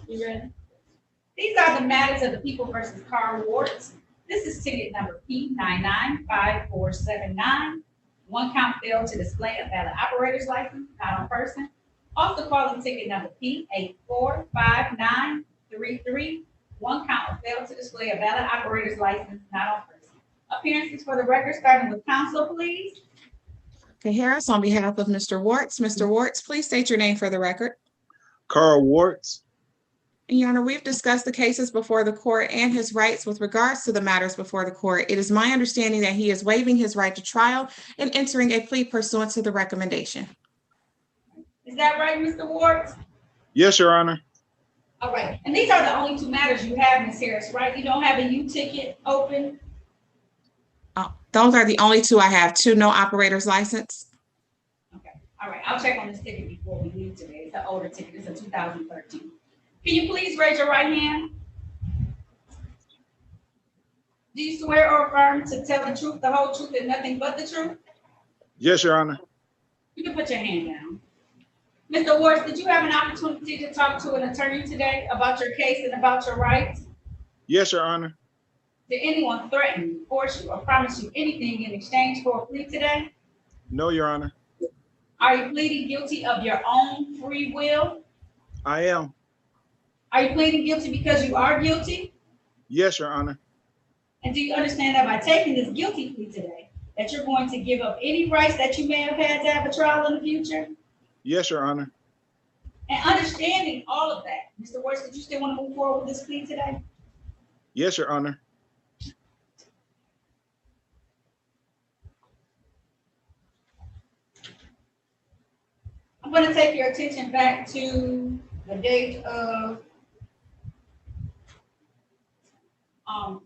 S1: You ready? These are the matters of the people versus Carl Wards. This is ticket number P995479. One count failed to display a valid operator's license, not on person. Also calling ticket number P845933. One count failed to display a valid operator's license, not on person. Appearances for the record, starting with counsel, please.
S3: Okay, Harris, on behalf of Mr. Warts. Mr. Warts, please state your name for the record.
S13: Carl Warts.
S3: And Your Honor, we've discussed the cases before the court and his rights with regards to the matters before the court. It is my understanding that he is waiving his right to trial and entering a plea pursuant to the recommendation.
S1: Is that right, Mr. Wards?
S13: Yes, Your Honor.
S1: All right, and these are the only two matters you have, Ms. Harris, right? You don't have a U ticket open?
S3: Those are the only two I have, two no operator's license.
S1: Okay, all right, I'll check on this ticket before we leave today. It's an older ticket, it's a 2013. Can you please raise your right hand? Do you swear or affirm to tell the truth, the whole truth, and nothing but the truth?
S13: Yes, Your Honor.
S1: You can put your hand down. Mr. Ward, did you have an opportunity to talk to an attorney today about your case and about your rights?
S13: Yes, Your Honor.
S1: Did anyone threaten, force you, or promise you anything in exchange for a plea today?
S13: No, Your Honor.
S1: Are you pleading guilty of your own free will?
S13: I am.
S1: Are you pleading guilty because you are guilty?
S13: Yes, Your Honor.
S1: And do you understand that by taking this guilty plea today, that you're going to give up any rights that you may have had to have a trial in the future?
S13: Yes, Your Honor.
S1: And understanding all of that, Mr. Ward, did you still want to move forward with this plea today?
S13: Yes, Your Honor.
S1: I'm going to take your attention back to the date of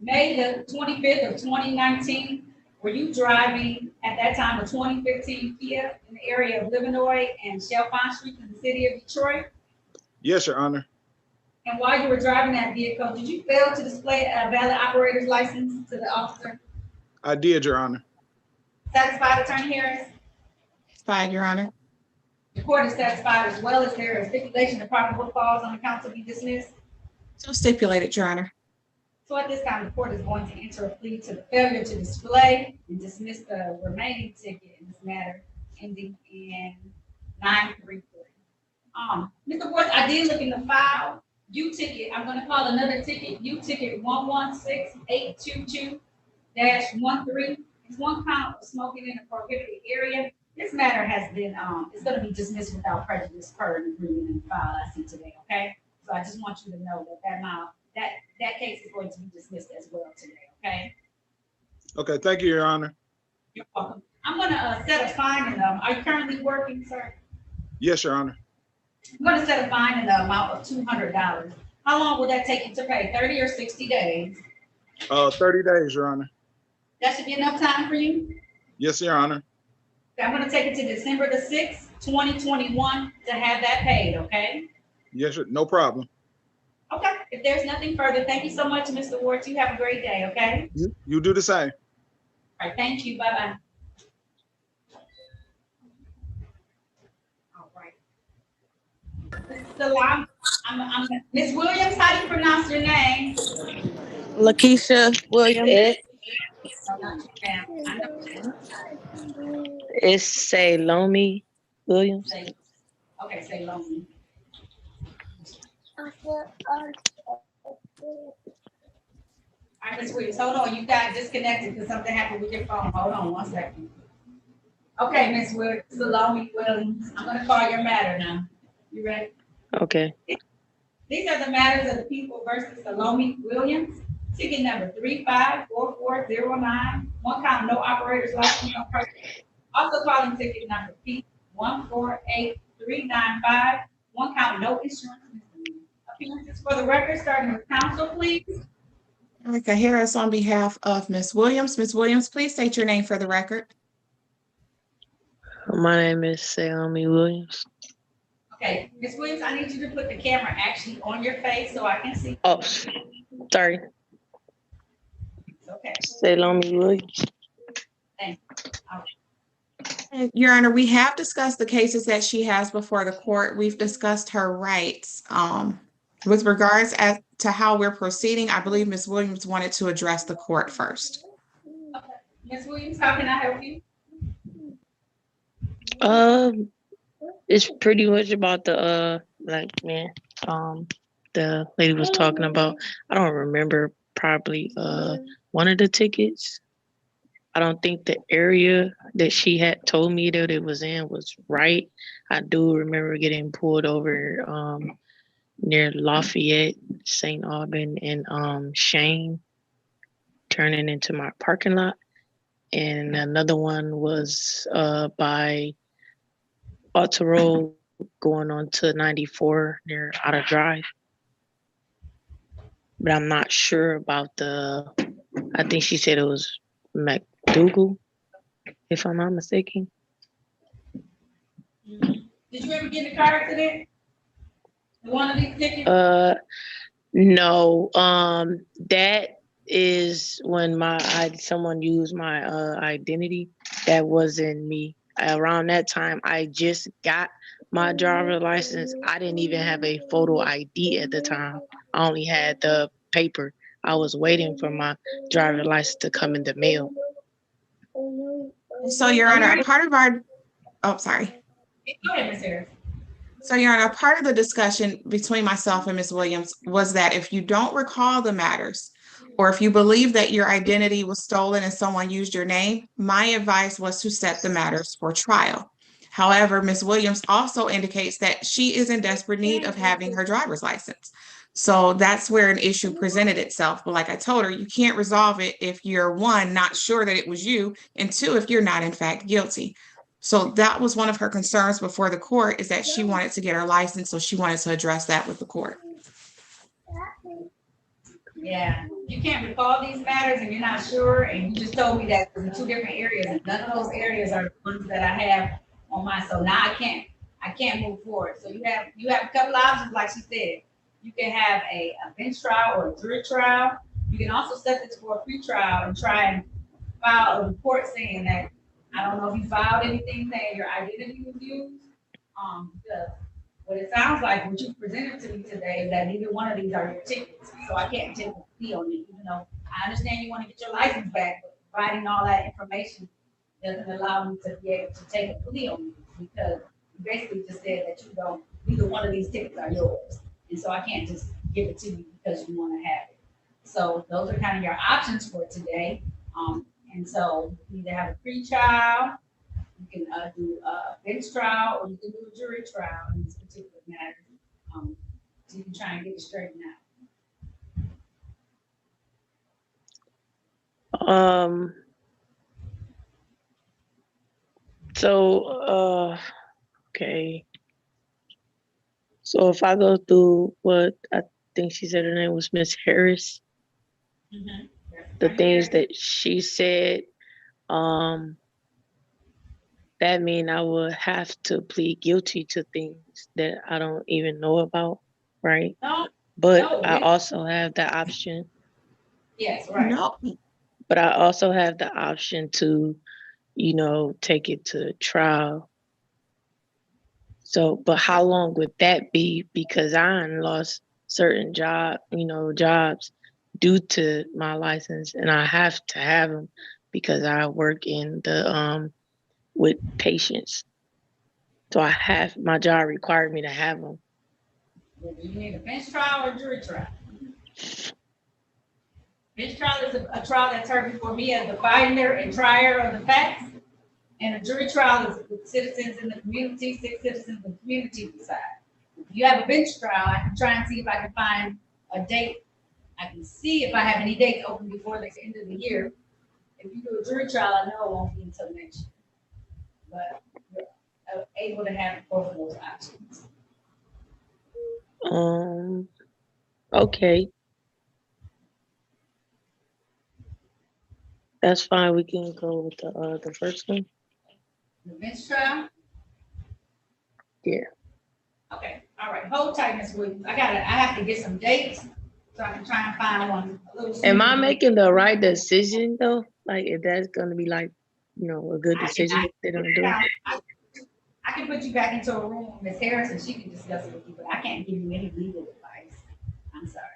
S1: May the 25th of 2019. Were you driving at that time a 2015 Kia in the area of Livernois and Chalfont Street in the city of Detroit?
S13: Yes, Your Honor.
S1: And while you were driving that vehicle, did you fail to display a valid operator's license to the officer?
S13: I did, Your Honor.
S1: Satisfied, Attorney Harris?
S3: Satisfied, Your Honor.
S1: The court is satisfied as well. Is there a stipulation of probable cause on the count to be dismissed?
S3: So stipulated, Your Honor.
S1: So at this time, the court is going to enter a plea to the failure to display and dismiss the remaining ticket in this matter, ending in 933. Mr. Ward, I did look in the file. U ticket, I'm going to call another ticket. U ticket 116822-13. It's one count of smoking in a prohibited area. This matter has been, it's going to be dismissed without prejudice per an agreement in the file I see today, okay? So I just want you to know that that case is going to be dismissed as well today, okay?
S13: Okay, thank you, Your Honor.
S1: You're welcome. I'm going to set a fine in them. Are you currently working, sir?
S13: Yes, Your Honor.
S1: I'm going to set a fine in the amount of $200. How long will that take you to pay? 30 or 60 days?
S13: 30 days, Your Honor.
S1: That should be enough time for you?
S13: Yes, Your Honor.
S1: Okay, I'm going to take it to December the 6th, 2021 to have that paid, okay?
S13: Yes, no problem.
S1: Okay, if there's nothing further, thank you so much, Mr. Ward. You have a great day, okay?
S13: You do the same.
S1: All right, thank you. Bye-bye. All right. Ms. Williams, how do you pronounce your name?
S14: Lakeisha Williams. It's Salomi Williams.
S1: Okay, Salomi. All right, Ms. Williams, hold on. You got disconnected because something happened with your phone. Hold on 1 second. Okay, Ms. Williams, Salome Williams, I'm going to call your matter now. You ready?
S14: Okay.
S1: These are the matters of the people versus Salome Williams. Ticket number 354409. One count, no operator's license on person. Also calling ticket number P148395. One count, no insurance. Appearances for the record, starting with counsel, please.
S3: Erica Harris on behalf of Ms. Williams. Ms. Williams, please state your name for the record.
S14: My name is Salomi Williams.
S1: Okay, Ms. Williams, I need you to put the camera actually on your face so I can see.
S14: Oh, sorry.
S1: Okay.
S14: Salomi Williams.
S1: Thank you.
S3: Your Honor, we have discussed the cases that she has before the court. We've discussed her rights. With regards to how we're proceeding, I believe Ms. Williams wanted to address the court first.
S1: Okay. Ms. Williams, how can I help you?
S14: It's pretty much about the the lady was talking about. I don't remember probably one of the tickets. I don't think the area that she had told me that it was in was right. I do remember getting pulled over near Lafayette, St. Aubin, and Shane, turning into my parking lot. And another one was by Alta Road going on to 94 near Outer Drive. But I'm not sure about I think she said it was McDougal, if I'm not mistaken.
S1: Did you ever get in a car accident? One of these tickets?
S14: No. That is when someone used my identity. That wasn't me. around that time, I just got my driver's license. I didn't even have a photo ID at the time. I only had the paper. I was waiting for my driver's license to come in the mail.
S3: So, Your Honor, a part of our, oh, sorry.
S1: Go ahead, Ms. Harris.
S3: So, Your Honor, part of the discussion between myself and Ms. Williams was that if you don't recall the matters, or if you believe that your identity was stolen and someone used your name, my advice was to set the matters for trial. However, Ms. Williams also indicates that she is in desperate need of having her driver's license. So that's where an issue presented itself. But like I told her, you can't resolve it if you're, one, not sure that it was you, and two, if you're not in fact guilty. So that was one of her concerns before the court, is that she wanted to get her license, so she wanted to address that with the court.
S1: Yeah, you can't recall these matters and you're not sure, and you just told me that in two different areas, and none of those areas are the ones that I have on mine. So now I can't move forward. So you have a couple of options, like she said. You can have a bench trial or a jury trial. You can also set this for a pre-trial and try and file a report saying that, I don't know if you filed anything saying your identity was used. Because what it sounds like, what you presented to me today, is that neither one of these are your tickets. So I can't take a plea on it, even though I understand you want to get your license back, but providing all that information doesn't allow me to be able to take a plea on you, because you basically just said that you don't, neither one of these tickets are yours. And so I can't just give it to you because you want to have it. So those are kind of your options for today. And so you either have a pre-trial, you can do a bench trial, or you can do a jury trial in this particular matter. So you can try and get it straightened out.
S14: Okay. So if I go through what I think she said her name was Miss Harris, the things that she said, that mean I would have to plead guilty to things that I don't even know about, right?
S1: No.
S14: But
S1: No,
S14: I also have the option.
S1: Yes, right.
S3: No.
S14: But I also have the option to, take it to trial. So, but how long would that be? Because I lost certain jobs due to my license, and I have to have them because I work in the with patients. So my job required me to have them.
S1: Do you need a bench trial or jury trial? Bench trial is a trial that's heard before me as the finder and trier of the facts. And a jury trial is with citizens in the community, 6 citizens in the community decide. If you have a bench trial, I can try and see if I can find a date. I can see if I have any dates open before the end of the year. If you do a jury trial, I know it won't be until next year. But you're able to have both of those options.
S14: Okay. That's fine. We can go with the first one.
S1: The bench trial?
S14: Yeah.
S1: Okay. All right. Hold tight, Ms. Williams. I have to get some dates so I can try and find one a little sooner.
S14: Am I making the right decision though? Like, if that's gonna be like, a good decision they're gonna do?
S1: I can put you back into a room with Ms. Harris and she can discuss it with you, but I can't give you any legal advice. I'm sorry.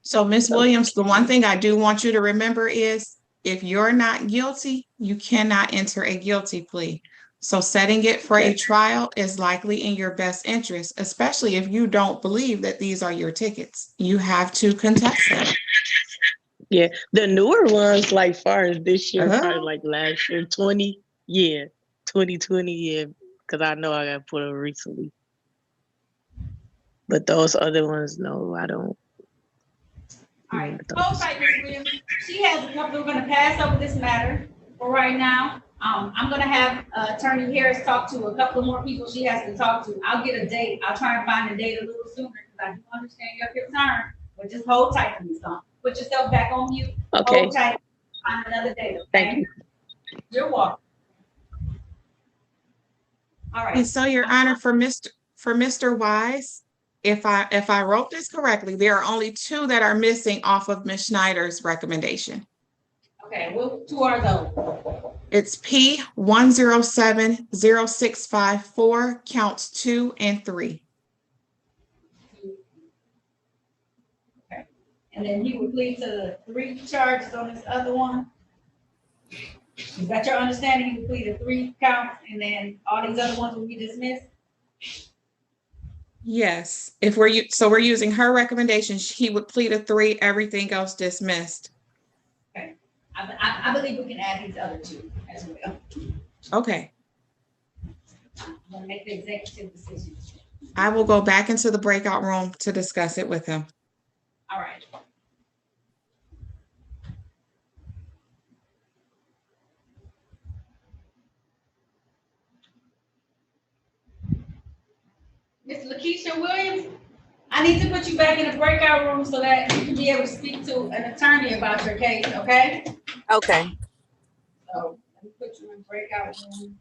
S3: So, Ms. Williams, the one thing I do want you to remember is, if you're not guilty, you cannot enter a guilty plea. So setting it for a trial is likely in your best interest, especially if you don't believe that these are your tickets. You have to contest them.
S14: Yeah, the newer ones, like far as this year, probably like last year, 2020, because I know I got put up recently. But those other ones, no, I don't.
S1: All right, hold tight, Ms. Williams. She has a couple. We're going to pass over this matter for right now. I'm going to have Attorney Harris talk to a couple more people she has to talk to. I'll get a date. I'll try and find a date a little sooner because I do understand your concern. But just hold tight for me, son. Put yourself back on mute.
S14: Okay.
S1: Hold tight. Find another date. Okay?
S14: Thank you.
S1: You're welcome. All right.
S3: And so, Your Honor, for Mr. Wise, if I wrote this correctly, there are only 2 that are missing off of Ms. Schneider's recommendation.
S1: Okay, well, 2 are those.
S3: It's P107065 counts 2 and 3.
S1: Okay. And then he would plead to the 3 charges on this other one? Is that your understanding? He would plead to 3 counts and then all these other ones will be dismissed?
S3: Yes, if we're using her recommendation, he would plead to 3, everything else dismissed.
S1: Okay. I believe we can add these other 2 as well.
S3: Okay,
S1: I'm gonna make the executive decision.
S3: I will go back into the breakout room to discuss it with him.
S1: All right. Ms. Lakeisha Williams, I need to put you back in the breakout room so that you can be able to speak to an attorney about your case, okay?
S15: Okay.
S1: So let me put you in breakout room.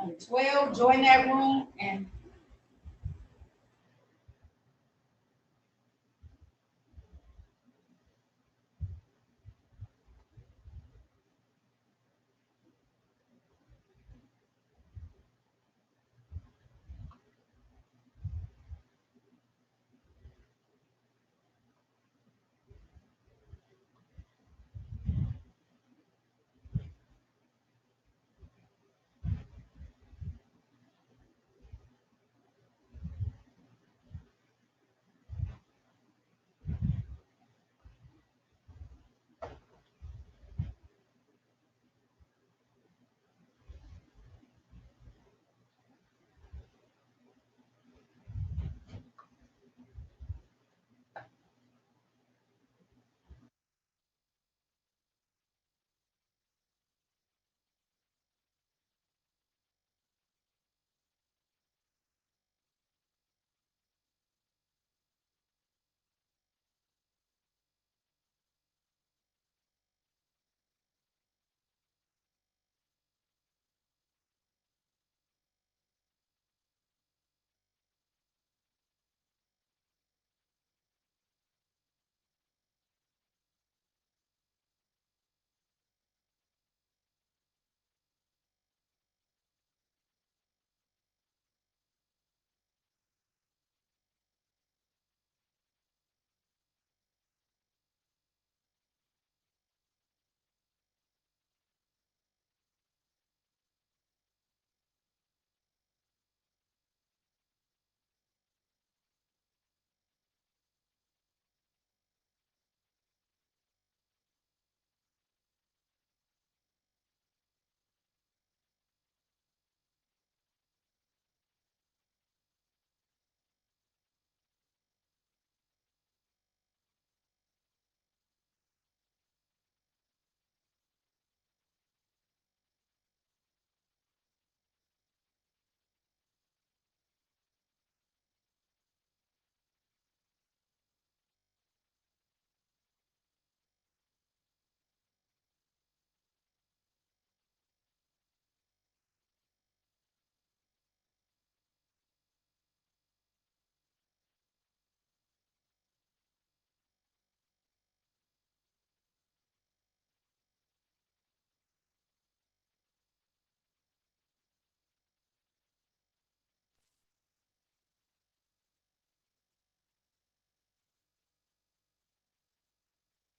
S1: Number 12, join that room and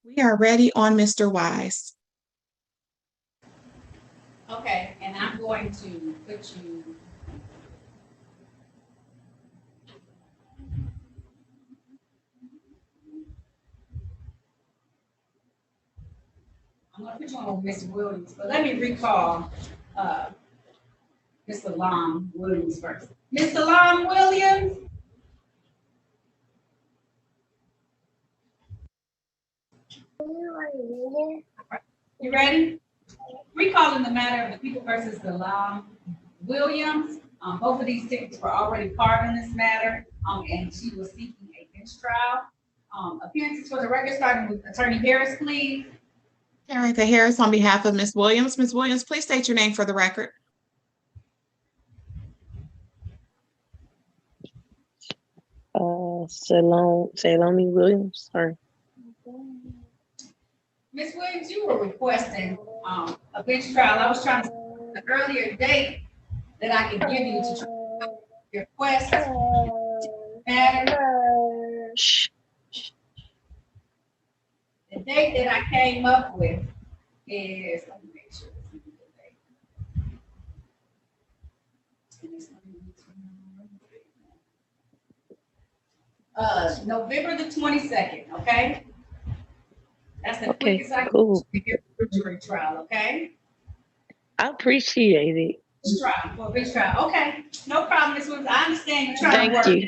S3: We are ready on Mr. Wise.
S1: okay, and I'm going to put you. I'm gonna put you on with Mr. Williams, but let me recall Mr. Lon Williams first. Mr. Lon Williams? You ready? Recalling the matter of the People versus the Lon Williams. Both of these tickets were already part in this matter, and she was seeking a bench trial. Appearances for the record, starting with Attorney Harris, please.
S3: Erica Harris on behalf of Ms. Williams. Ms. Williams, please state your name for the record.
S14: Salome Williams, sorry.
S1: Ms. Williams, you were requesting, a bench trial. I was trying to, an earlier date that I could give you to request matter. The date that I came up with is, let me make sure. November the 22nd, okay? That's the
S14: Okay,
S1: quickest I can
S14: cool.
S1: get a jury trial, okay?
S14: I appreciate it.
S1: Trial, for a bench trial, okay, no problem, Ms. Williams, I understand you're trying to
S14: Thank
S1: work.
S14: you.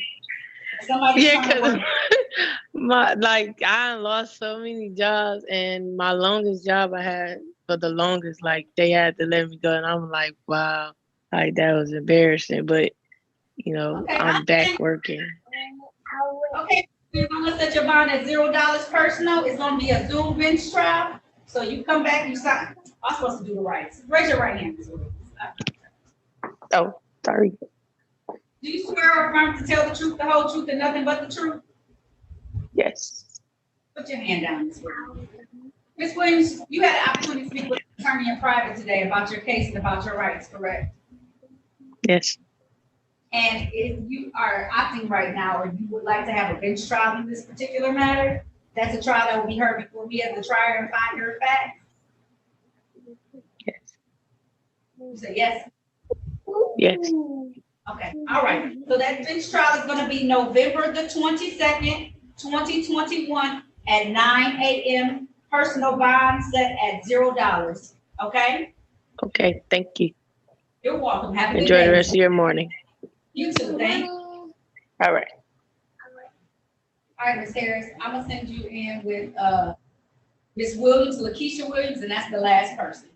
S1: Somebody's
S14: Yeah,
S1: trying to
S14: cause
S1: work.
S14: I lost so many jobs, and my longest job I had for the longest, like they had to let me go, and I'm like, wow, like that was embarrassing. But
S1: Okay,
S14: I'm back working.
S1: Okay, we're gonna set your bond at $0 personal. It's gonna be a Zoom bench trial. So you come back, you sign. I'm supposed to do the rights. Raise your right hand.
S14: Oh, sorry.
S1: Do you swear or affirm to tell the truth, the whole truth, and nothing but the truth?
S14: Yes.
S1: Put your hand down, Ms. Williams. Ms. Williams, you had an opportunity to speak with the attorney in private today about your case and about your rights, correct?
S14: Yes.
S1: And if you are opting right now, or you would like to have a bench trial in this particular matter, that's a trial that will be heard before me as the trier and finder of fact.
S14: Yes.
S1: You say yes?
S14: Yes.
S1: Okay, all right. So that bench trial is gonna be November the 22nd, 2021 at 9 a.m. Personal bond set at $0, okay?
S14: Okay. Thank you.
S1: You're welcome. Have a good
S14: Enjoy
S1: day.
S14: the rest of your morning.
S1: You too, thank you.
S14: All right.
S1: All right, Ms. Harris, I'm gonna send you in with, Ms. Williams, Lakeisha Williams, and that's the last person.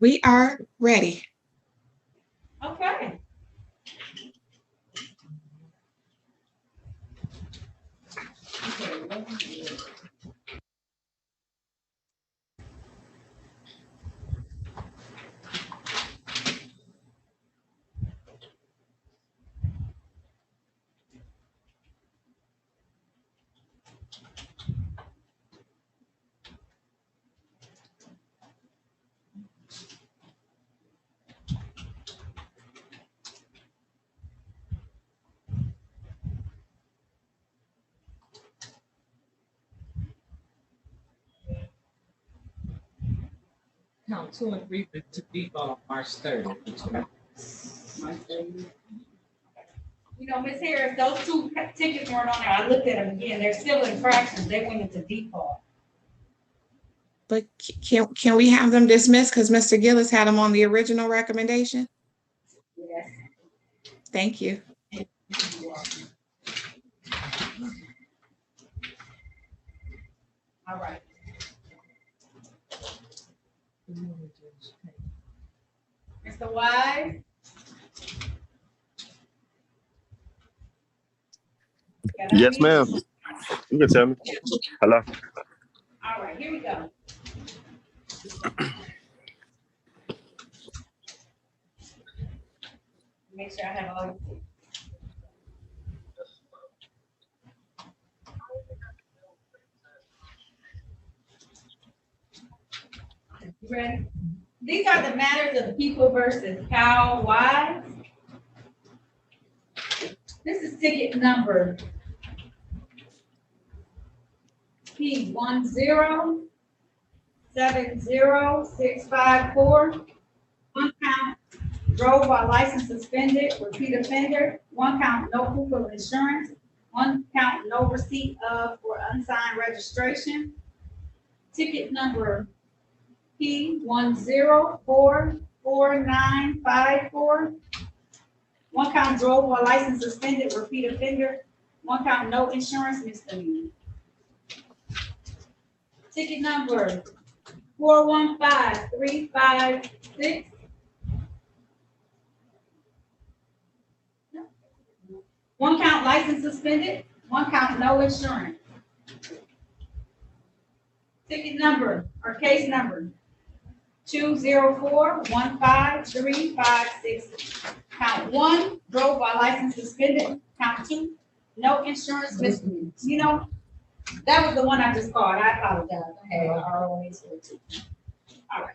S3: We are ready.
S1: Okay.
S15: Count 2 and 3 to default March 30th.
S1: You know, Ms. Harris, those two tickets weren't on there. I looked at them again. They're civil infractions. They went into default.
S3: But can we have them dismissed because Mr. Gillis had them on the original recommendation?
S1: Yes.
S3: Thank you.
S1: All right. Mr. Wise?
S7: Yes, ma'am. You can tell me. Hello.
S1: All right, here we go. Make sure I have all your tickets. You ready? These are the matters of people versus Kyle Wise. This is ticket number P1070654. One count drove while license suspended, repeat offender. One count no proof of insurance. One count no receipt of or unsigned registration. Ticket number P1044954. One count drove while license suspended, repeat offender. One count no insurance misdemeanor. Ticket number 415356. One count license suspended, one count no insurance. Ticket number or case number 2041536. Count 1, drove while license suspended. Count 2, no insurance misdemeanor. You know, that was the one I just called. I apologize. I had ROAs for it too. All right.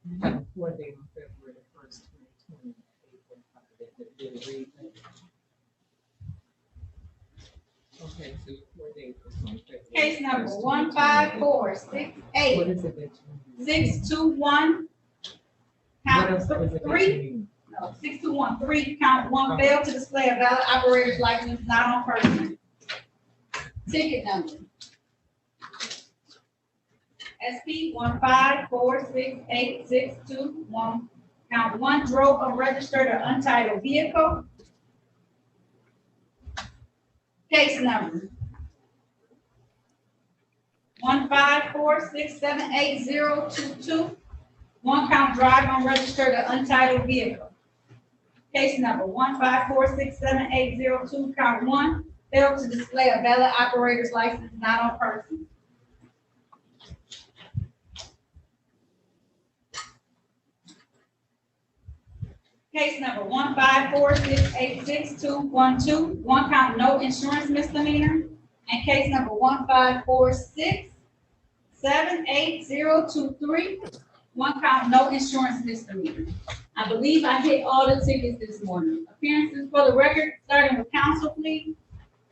S15: You have a court date on February 1st, 2020. Okay, so your court date was on February.
S1: Case number 15468.
S15: What is it that you
S1: 621. Count 3. No, 6213. Count 1 failed to display a valid operator's license not on person. Ticket number SP 1546861. Count 1, drove unregistered or untitled vehicle. Case number 154678022. One count drive unregistered or untitled vehicle. Case number 154678022. Count 1, failed to display a valid operator's license not on person. Case number 154686212, one count no insurance misdemeanor, and case number 154678023, one count no insurance misdemeanor. I believe I hit all the tickets this morning. Appearances for the record, starting with counsel, please.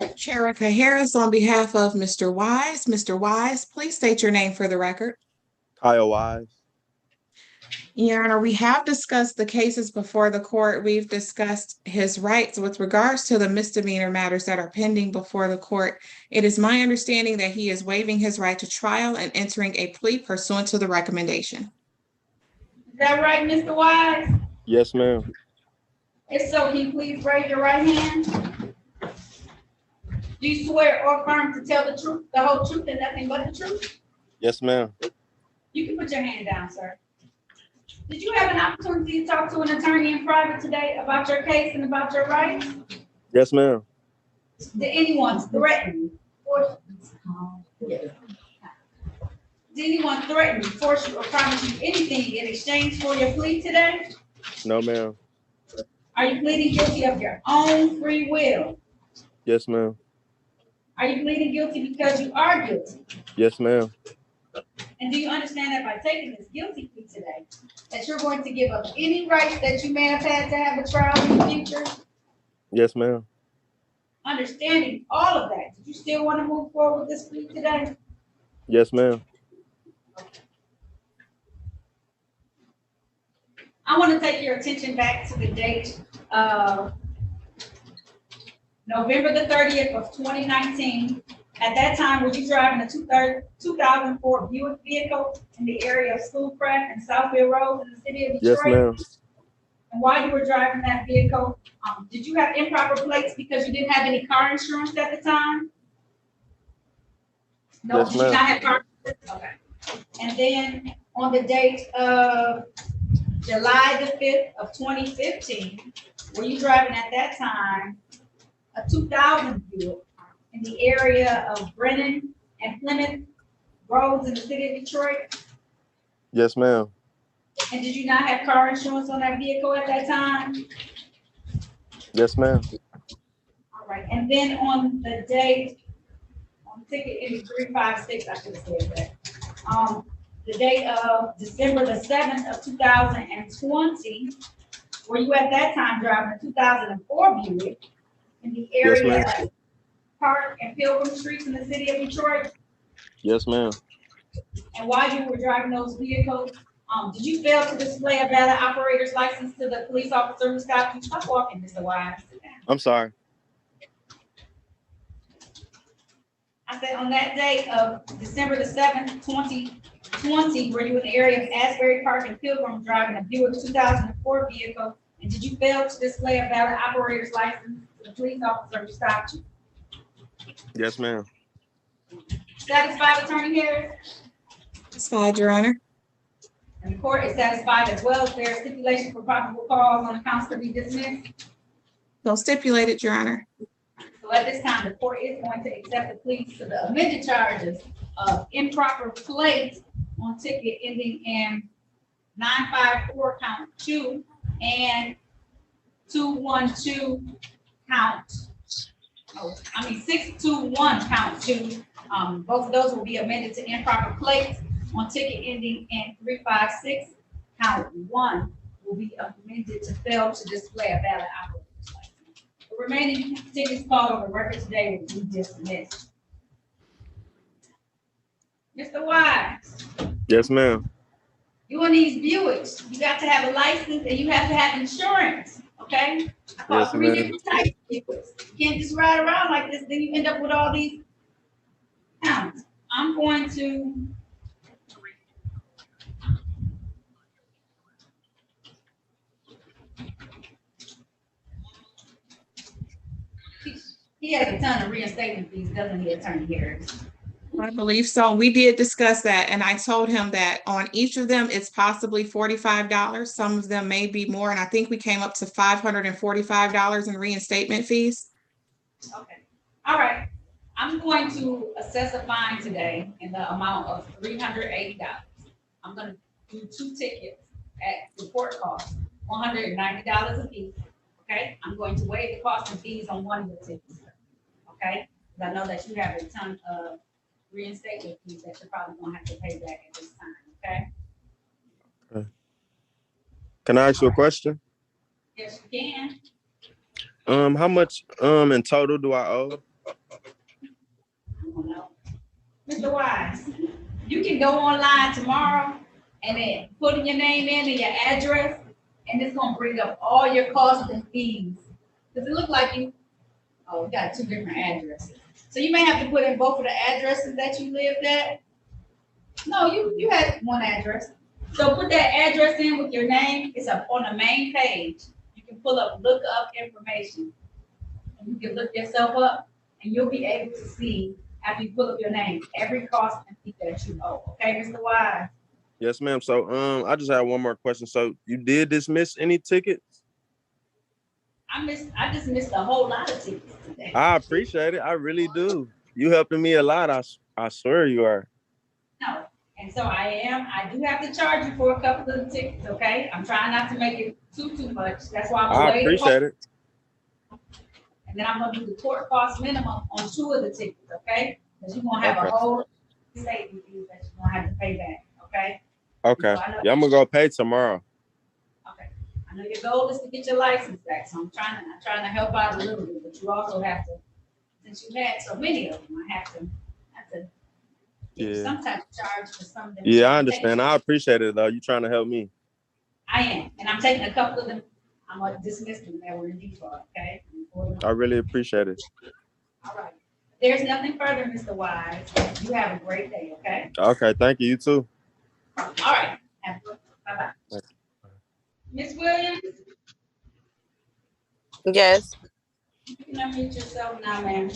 S3: Sherika Harris on behalf of Mr. Wise. Mr. Wise, please state your name for the record.
S7: Kyle Wise.
S3: Your Honor, we have discussed the cases before the court. We've discussed his rights with regards to the misdemeanor matters that are pending before the court. It is my understanding that he is waiving his right to trial and entering a plea pursuant to the recommendation.
S1: Is that right, Mr. Wise?
S7: Yes, ma'am.
S1: If so, can you please raise your right hand? Do you swear or affirm to tell the truth, the whole truth, and nothing but the truth?
S7: Yes, ma'am.
S1: You can put your hand down, sir. Did you have an opportunity to talk to an attorney in private today about your case and about your rights?
S7: Yes, ma'am.
S1: Did anyone threaten or did anyone threaten, force you, or promise you anything in exchange for your plea today?
S7: No, ma'am.
S1: Are you pleading guilty of your own free will?
S7: Yes, ma'am.
S1: Are you pleading guilty because you are guilty?
S7: Yes, ma'am.
S1: And do you understand that by taking this guilty plea today, that you're going to give up any rights that you may have had to have a trial in the future?
S7: Yes, ma'am.
S1: Understanding all of that, did you still want to move forward with this plea today?
S7: Yes, ma'am.
S1: I want to take your attention back to the date of November the 30th of 2019. At that time, were you driving a 2004 Buick vehicle in the area of Schoolcraft and Southfield Road in the city of Detroit?
S7: Yes, ma'am.
S1: And while you were driving that vehicle, did you have improper plates because you didn't have any car insurance at the time? No,
S7: Yes,
S1: did you
S7: ma'am.
S1: not have car insurance? Okay. And then on the date of July the 5th of 2015, were you driving at that time a 2000 Buick in the area of Brennan and Plymouth roads in the city of Detroit?
S7: Yes, ma'am.
S1: And did you not have car insurance on that vehicle at that time?
S7: Yes, ma'am.
S1: All right, and then on the date, on ticket in 356, I should have said that. The date of December the 7th of 2020, were you at that time driving a 2004 Buick in the area
S7: Yes,
S1: of Park and Pilgrim Streets in the city of Detroit?
S7: Yes, ma'am.
S1: And while you were driving those vehicles, did you fail to display a valid operator's license to the police officer who stopped you? Stop walking, Mr. Wise.
S7: I'm sorry.
S1: I said on that day of December the 7th, 2020, were you in the area of Asbury Park and Pilgrim driving a Buick 2004 vehicle? And did you fail to display a valid operator's license to the police officer who stopped you?
S7: Yes, ma'am.
S1: Satisfied, Attorney Harris?
S3: Satisfied, Your Honor.
S1: And the court is satisfied as well. Is there a stipulation for probable cause on the counts to be dismissed?
S3: So stipulated, Your Honor.
S1: So at this time, the court is going to accept the pleas to the amended charges of improper plate on ticket ending in 954 count 2 and 212 count. 621 count 2. Both of those will be amended to improper plates on ticket ending in 356. Count 1 will be amended to fail to display a valid operator's license. The remaining tickets called on the record today will be dismissed. Mr. Wise,
S7: Yes, ma'am.
S1: you in these Buicks, you got to have a license and you have to have insurance, okay? I call
S7: Yes,
S1: 3
S7: ma'am.
S1: different types of Buicks. You can't just ride around like this, then you end up with all these counts. I'm going to he has a ton of reinstatement fees, doesn't he, Attorney Harris?
S3: I believe so. We did discuss that, and I told him that on each of them, it's possibly $45. Some of them may be more, and I think we came up to $545 in reinstatement fees.
S1: Okay. All right, I'm going to assess a fine today in the amount of $380. I'm gonna do 2 tickets at the court cost, $190 a piece. Okay, I'm going to waive the cost and fees on one of the tickets. Okay, because I know that you have a ton of reinstatement fees that you're probably gonna have to pay back at this time. Okay.
S7: Can I ask you a question?
S1: Yes, you can.
S7: How much in total do I owe?
S1: I don't know. Mr. Wise, you can go online tomorrow and then put in your name in and your address, and it's gonna bring up all your costs and fees. Does it look like you got 2 different addresses? So you may have to put in both of the addresses that you lived at. No, you had one address. So put that address in with your name. It's up on the main page. You can pull up look up information. And you can look yourself up and you'll be able to see after you pull up your name, every cost and fee that you owe. Okay, Mr. Wise?
S7: Yes, ma'am. So I just have one more question. So you did dismiss any tickets?
S1: I just missed a whole lot of tickets today.
S7: I appreciate it. I really do. You helping me a lot. I swear you are.
S1: No, and so I do have to charge you for a couple of the tickets, okay? I'm trying not to make it too much. That's why I'm gonna
S7: I
S1: wait.
S7: appreciate it.
S1: And then I'm gonna do the court cost minimum on 2 of the tickets, okay? Because you're gonna have
S7: Okay.
S1: a whole statement fees that you're gonna have to pay back, okay?
S7: Okay.
S1: So I know-
S7: Yeah, I'm gonna go pay tomorrow.
S1: I know your goal is to get your license back, so I'm trying to help out a little bit, but you also have to, since you had so many of them, I have to give you
S7: Yeah.
S1: some type of charge for some of them.
S7: Yeah, I understand. I appreciate it though. You trying to help me.
S1: I am, and I'm taking a couple of them, I'm gonna dismiss them that were in default, okay?
S7: I really appreciate it.
S1: All right. There's nothing further, Mr. Wise. You have a great day, okay?
S7: Okay, thank you. You too.
S1: All right. Bye-bye. Ms. Williams,
S2: Yes.
S1: you can unmute yourself now, ma'am.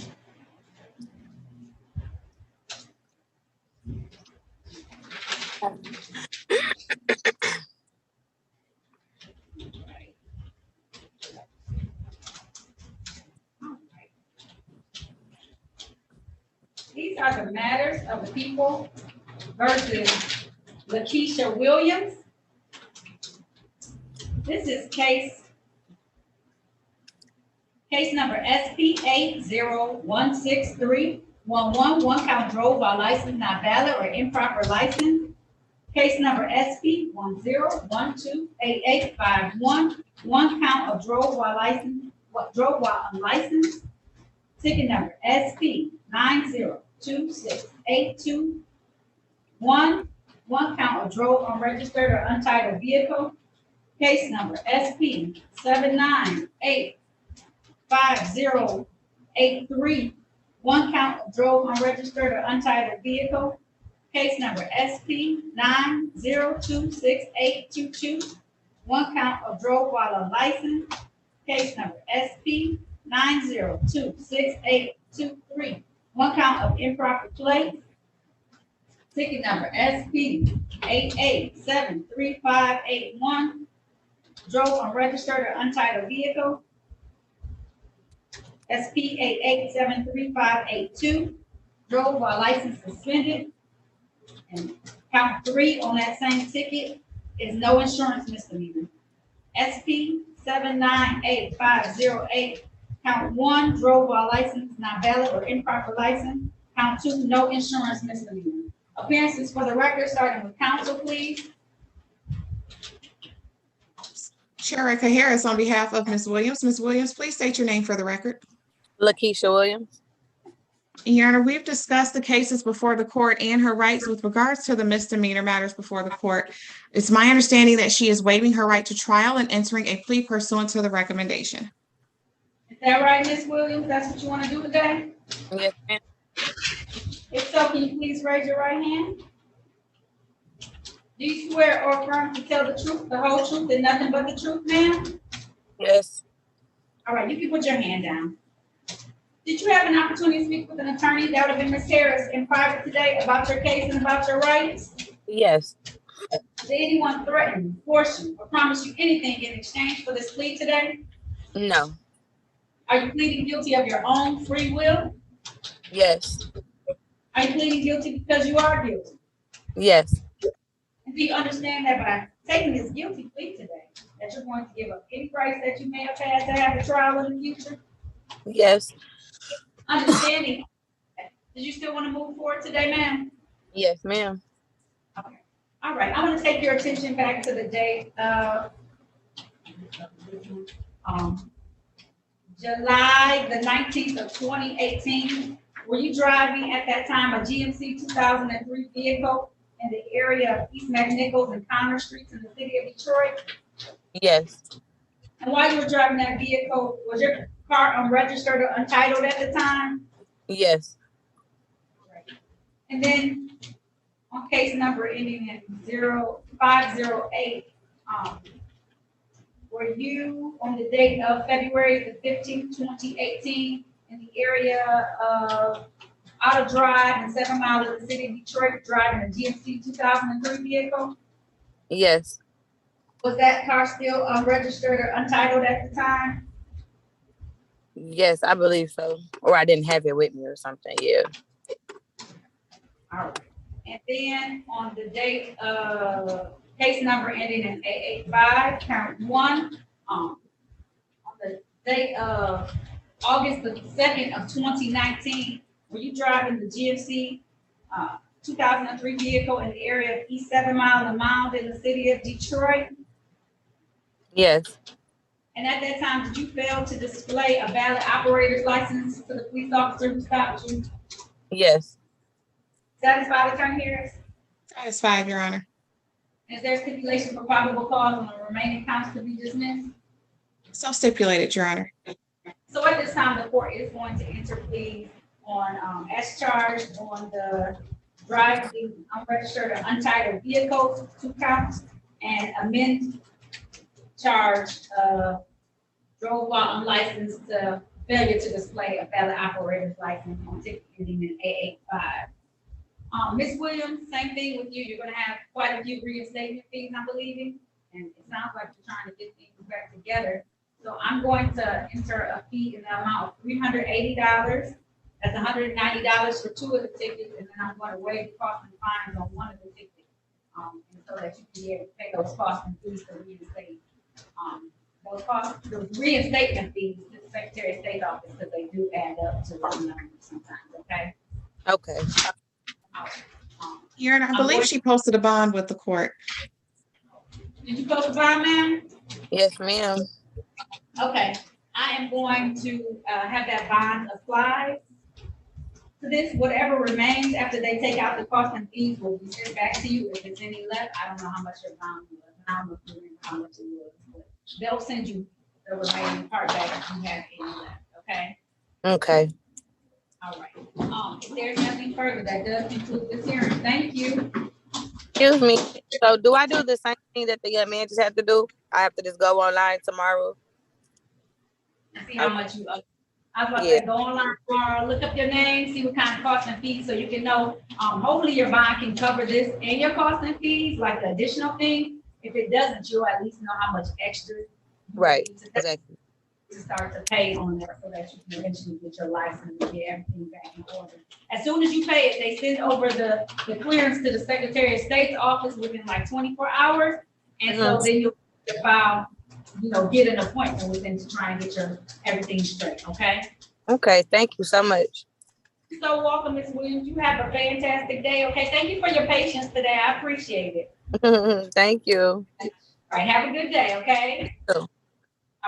S1: These are the matters of the people versus Lakeisha Williams. This is case number SP 8016311. One count drove while license not valid or improper license. Case number SP 10128851. One count of drove while unlicensed. Ticket number SP 902682. One count of drove unregistered or untitled vehicle. Case number SP 7985083. One count of drove unregistered or untitled vehicle. Case number SP 902682. One count of drove while unlicensed. Case number SP 902683. One count of improper plate. Ticket number SP 88735581. Drove unregistered or untitled vehicle. SP 88735582. Drove while license suspended. And count 3 on that same ticket is no insurance misdemeanor. SP 798508. Count 1, drove while license not valid or improper license. Count 2, no insurance misdemeanor. Appearances for the record, starting with counsel, please.
S3: Sharika Harris on behalf of Ms. Williams. Ms. Williams, please state your name for the record.
S2: Lakeisha Williams.
S3: Your Honor, we've discussed the cases before the court and her rights with regards to the misdemeanor matters before the court. It's my understanding that she is waiving her right to trial and entering a plea pursuant to the recommendation.
S1: Is that right, Ms. Williams? That's what you want to do today?
S2: Yes, ma'am.
S1: If so, can you please raise your right hand? Do you swear or affirm to tell the truth, the whole truth, and nothing but the truth, ma'am?
S2: Yes.
S1: All right, you can put your hand down. Did you have an opportunity to speak with an attorney? That would have been Ms. Harris in private today about your case and about your rights?
S2: Yes.
S1: Did anyone threaten, force you, or promise you anything in exchange for this plea today?
S2: No.
S1: Are you pleading guilty of your own free will?
S2: Yes.
S1: Are you pleading guilty because you are guilty?
S2: Yes.
S1: And do you understand that by taking this guilty plea today, that you're going to give up any rights that you may have had to have a trial in the future?
S2: Yes.
S1: Understanding. Did you still want to move forward today, ma'am?
S2: Yes, ma'am.
S1: Okay. All right. I'm going to take your attention back to the date of July the 19th of 2018. Were you driving at that time a GMC 2003 vehicle in the area of East McNichols and Connor Streets in the city of Detroit?
S2: Yes.
S1: And while you were driving that vehicle, was your car unregistered or untitled at the time?
S2: Yes.
S1: And then on case number ending in 0508, were you on the date of February the 15th, 2018 in the area of Auto Drive and 7 Mile of the city of Detroit driving a GMC 2003 vehicle?
S2: Yes.
S1: Was that car still unregistered or untitled at the time?
S2: Yes, I believe so. Or I didn't have it with me or something. Yeah.
S1: All right. And then on the date of case number ending in 885, count 1, on the date of August the 2nd of 2019, were you driving the GMC 2003 vehicle in the area of East 7 Mile and Mound in the city of Detroit?
S2: Yes.
S1: And at that time, did you fail to display a valid operator's license to the police officer who stopped you?
S2: Yes.
S1: Satisfied, Attorney Harris?
S3: Satisfied, Your Honor.
S1: Is there stipulation for probable cause on the remaining counts to be dismissed?
S3: So stipulated, Your Honor.
S1: So at this time, the court is going to enter pleas on, as charged on the driving unregistered or untitled vehicles, 2 counts, and amend charge drove while unlicensed, failure to display a valid operator's license on ticket ending in 885. Ms. Williams, same thing with you. You're going to have quite a few reinstatement fees, I'm believing, and it sounds like you're trying to get things back together. So I'm going to enter a fee in the amount of $380. That's $190 for 2 of the tickets, and then I'm going to waive the cost and fines on 1 of the tickets, and so that you can be able to pay those costs and fees to reinstate. Those costs, the reinstatement fees to the Secretary of State's office, because they do add up to one number sometimes. Okay.
S2: Okay.
S3: Your Honor, I believe she posted a bond with the court.
S1: Did you post a bond, ma'am?
S2: Yes, ma'am.
S1: Okay. I am going to have that bond applied to this. Whatever remains after they take out the cost and fees will be sent back to you. If it's any left, I don't know how much your bond was. I don't know how much it was, but they'll send you the remaining part back if you have any left. Okay.
S2: Okay.
S1: All right. If there's nothing further, that does conclude this hearing. Thank you.
S2: Excuse me. So do I do the same thing that the young man just had to do? I have to just go online tomorrow?
S1: See how much you I was about to say, go online tomorrow, look up your name, see what kind of costs and fees, so you can know. Hopefully your bond can cover this and your costs and fees, like the additional thing. If it doesn't, you'll at least know how much extra.
S2: Right. Exactly.
S1: To start to pay on there, so that you can eventually get your license and get everything back in order. As soon as you pay it, they send over the clearance to the Secretary of State's office within like 24 hours. And so then you'll file, get an appointment with them to try and get your everything straight, okay?
S2: Okay, thank you so much.
S1: You're so welcome, Ms. Williams. You have a fantastic day, okay? Thank you for your patience today. I appreciate it.
S2: Thank you.
S1: All right, have a good day, okay?
S2: All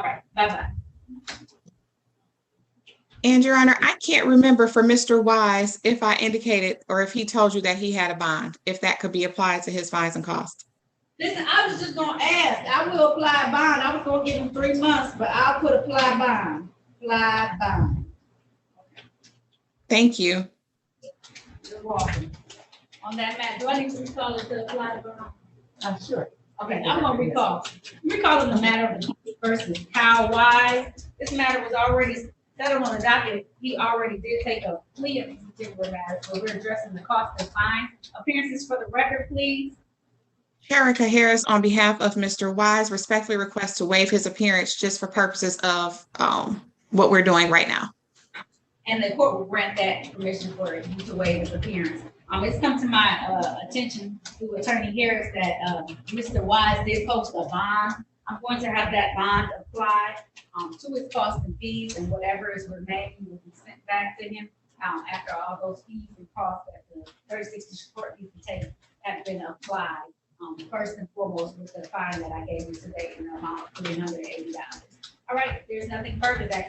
S1: right, bye-bye.
S3: And Your Honor, I can't remember for Mr. Wise if I indicated or if he told you that he had a bond, if that could be applied to his fines and costs.
S1: Listen, I was just gonna ask. I will apply a bond. I was gonna give him 3 months, but I'll put apply bond. Apply bond.
S3: Thank you.
S1: You're welcome. On that matter, do I need to recall it to apply bond? Sure. Okay, I'm gonna recall. I'm recalling the matter of the versus Kyle Wise. This matter was already settled on the docket. He already did take a plea in this particular matter, so we're addressing the cost and fine. Appearances for the record, please.
S3: Erica Harris, on behalf of Mr. Wise, respectfully requests to waive his appearance just for purposes of what we're doing right now.
S1: And the court will grant that permission for you to waive his appearance. It's come to my attention through Attorney Harris that Mr. Wise did post a bond. I'm going to have that bond applied to his costs and fees, and whatever is remaining will be sent back to him after all those fees and costs that the 36 District Court needs to take have been applied. First and foremost with the fine that I gave you today in the amount of $380. All right, there's nothing further that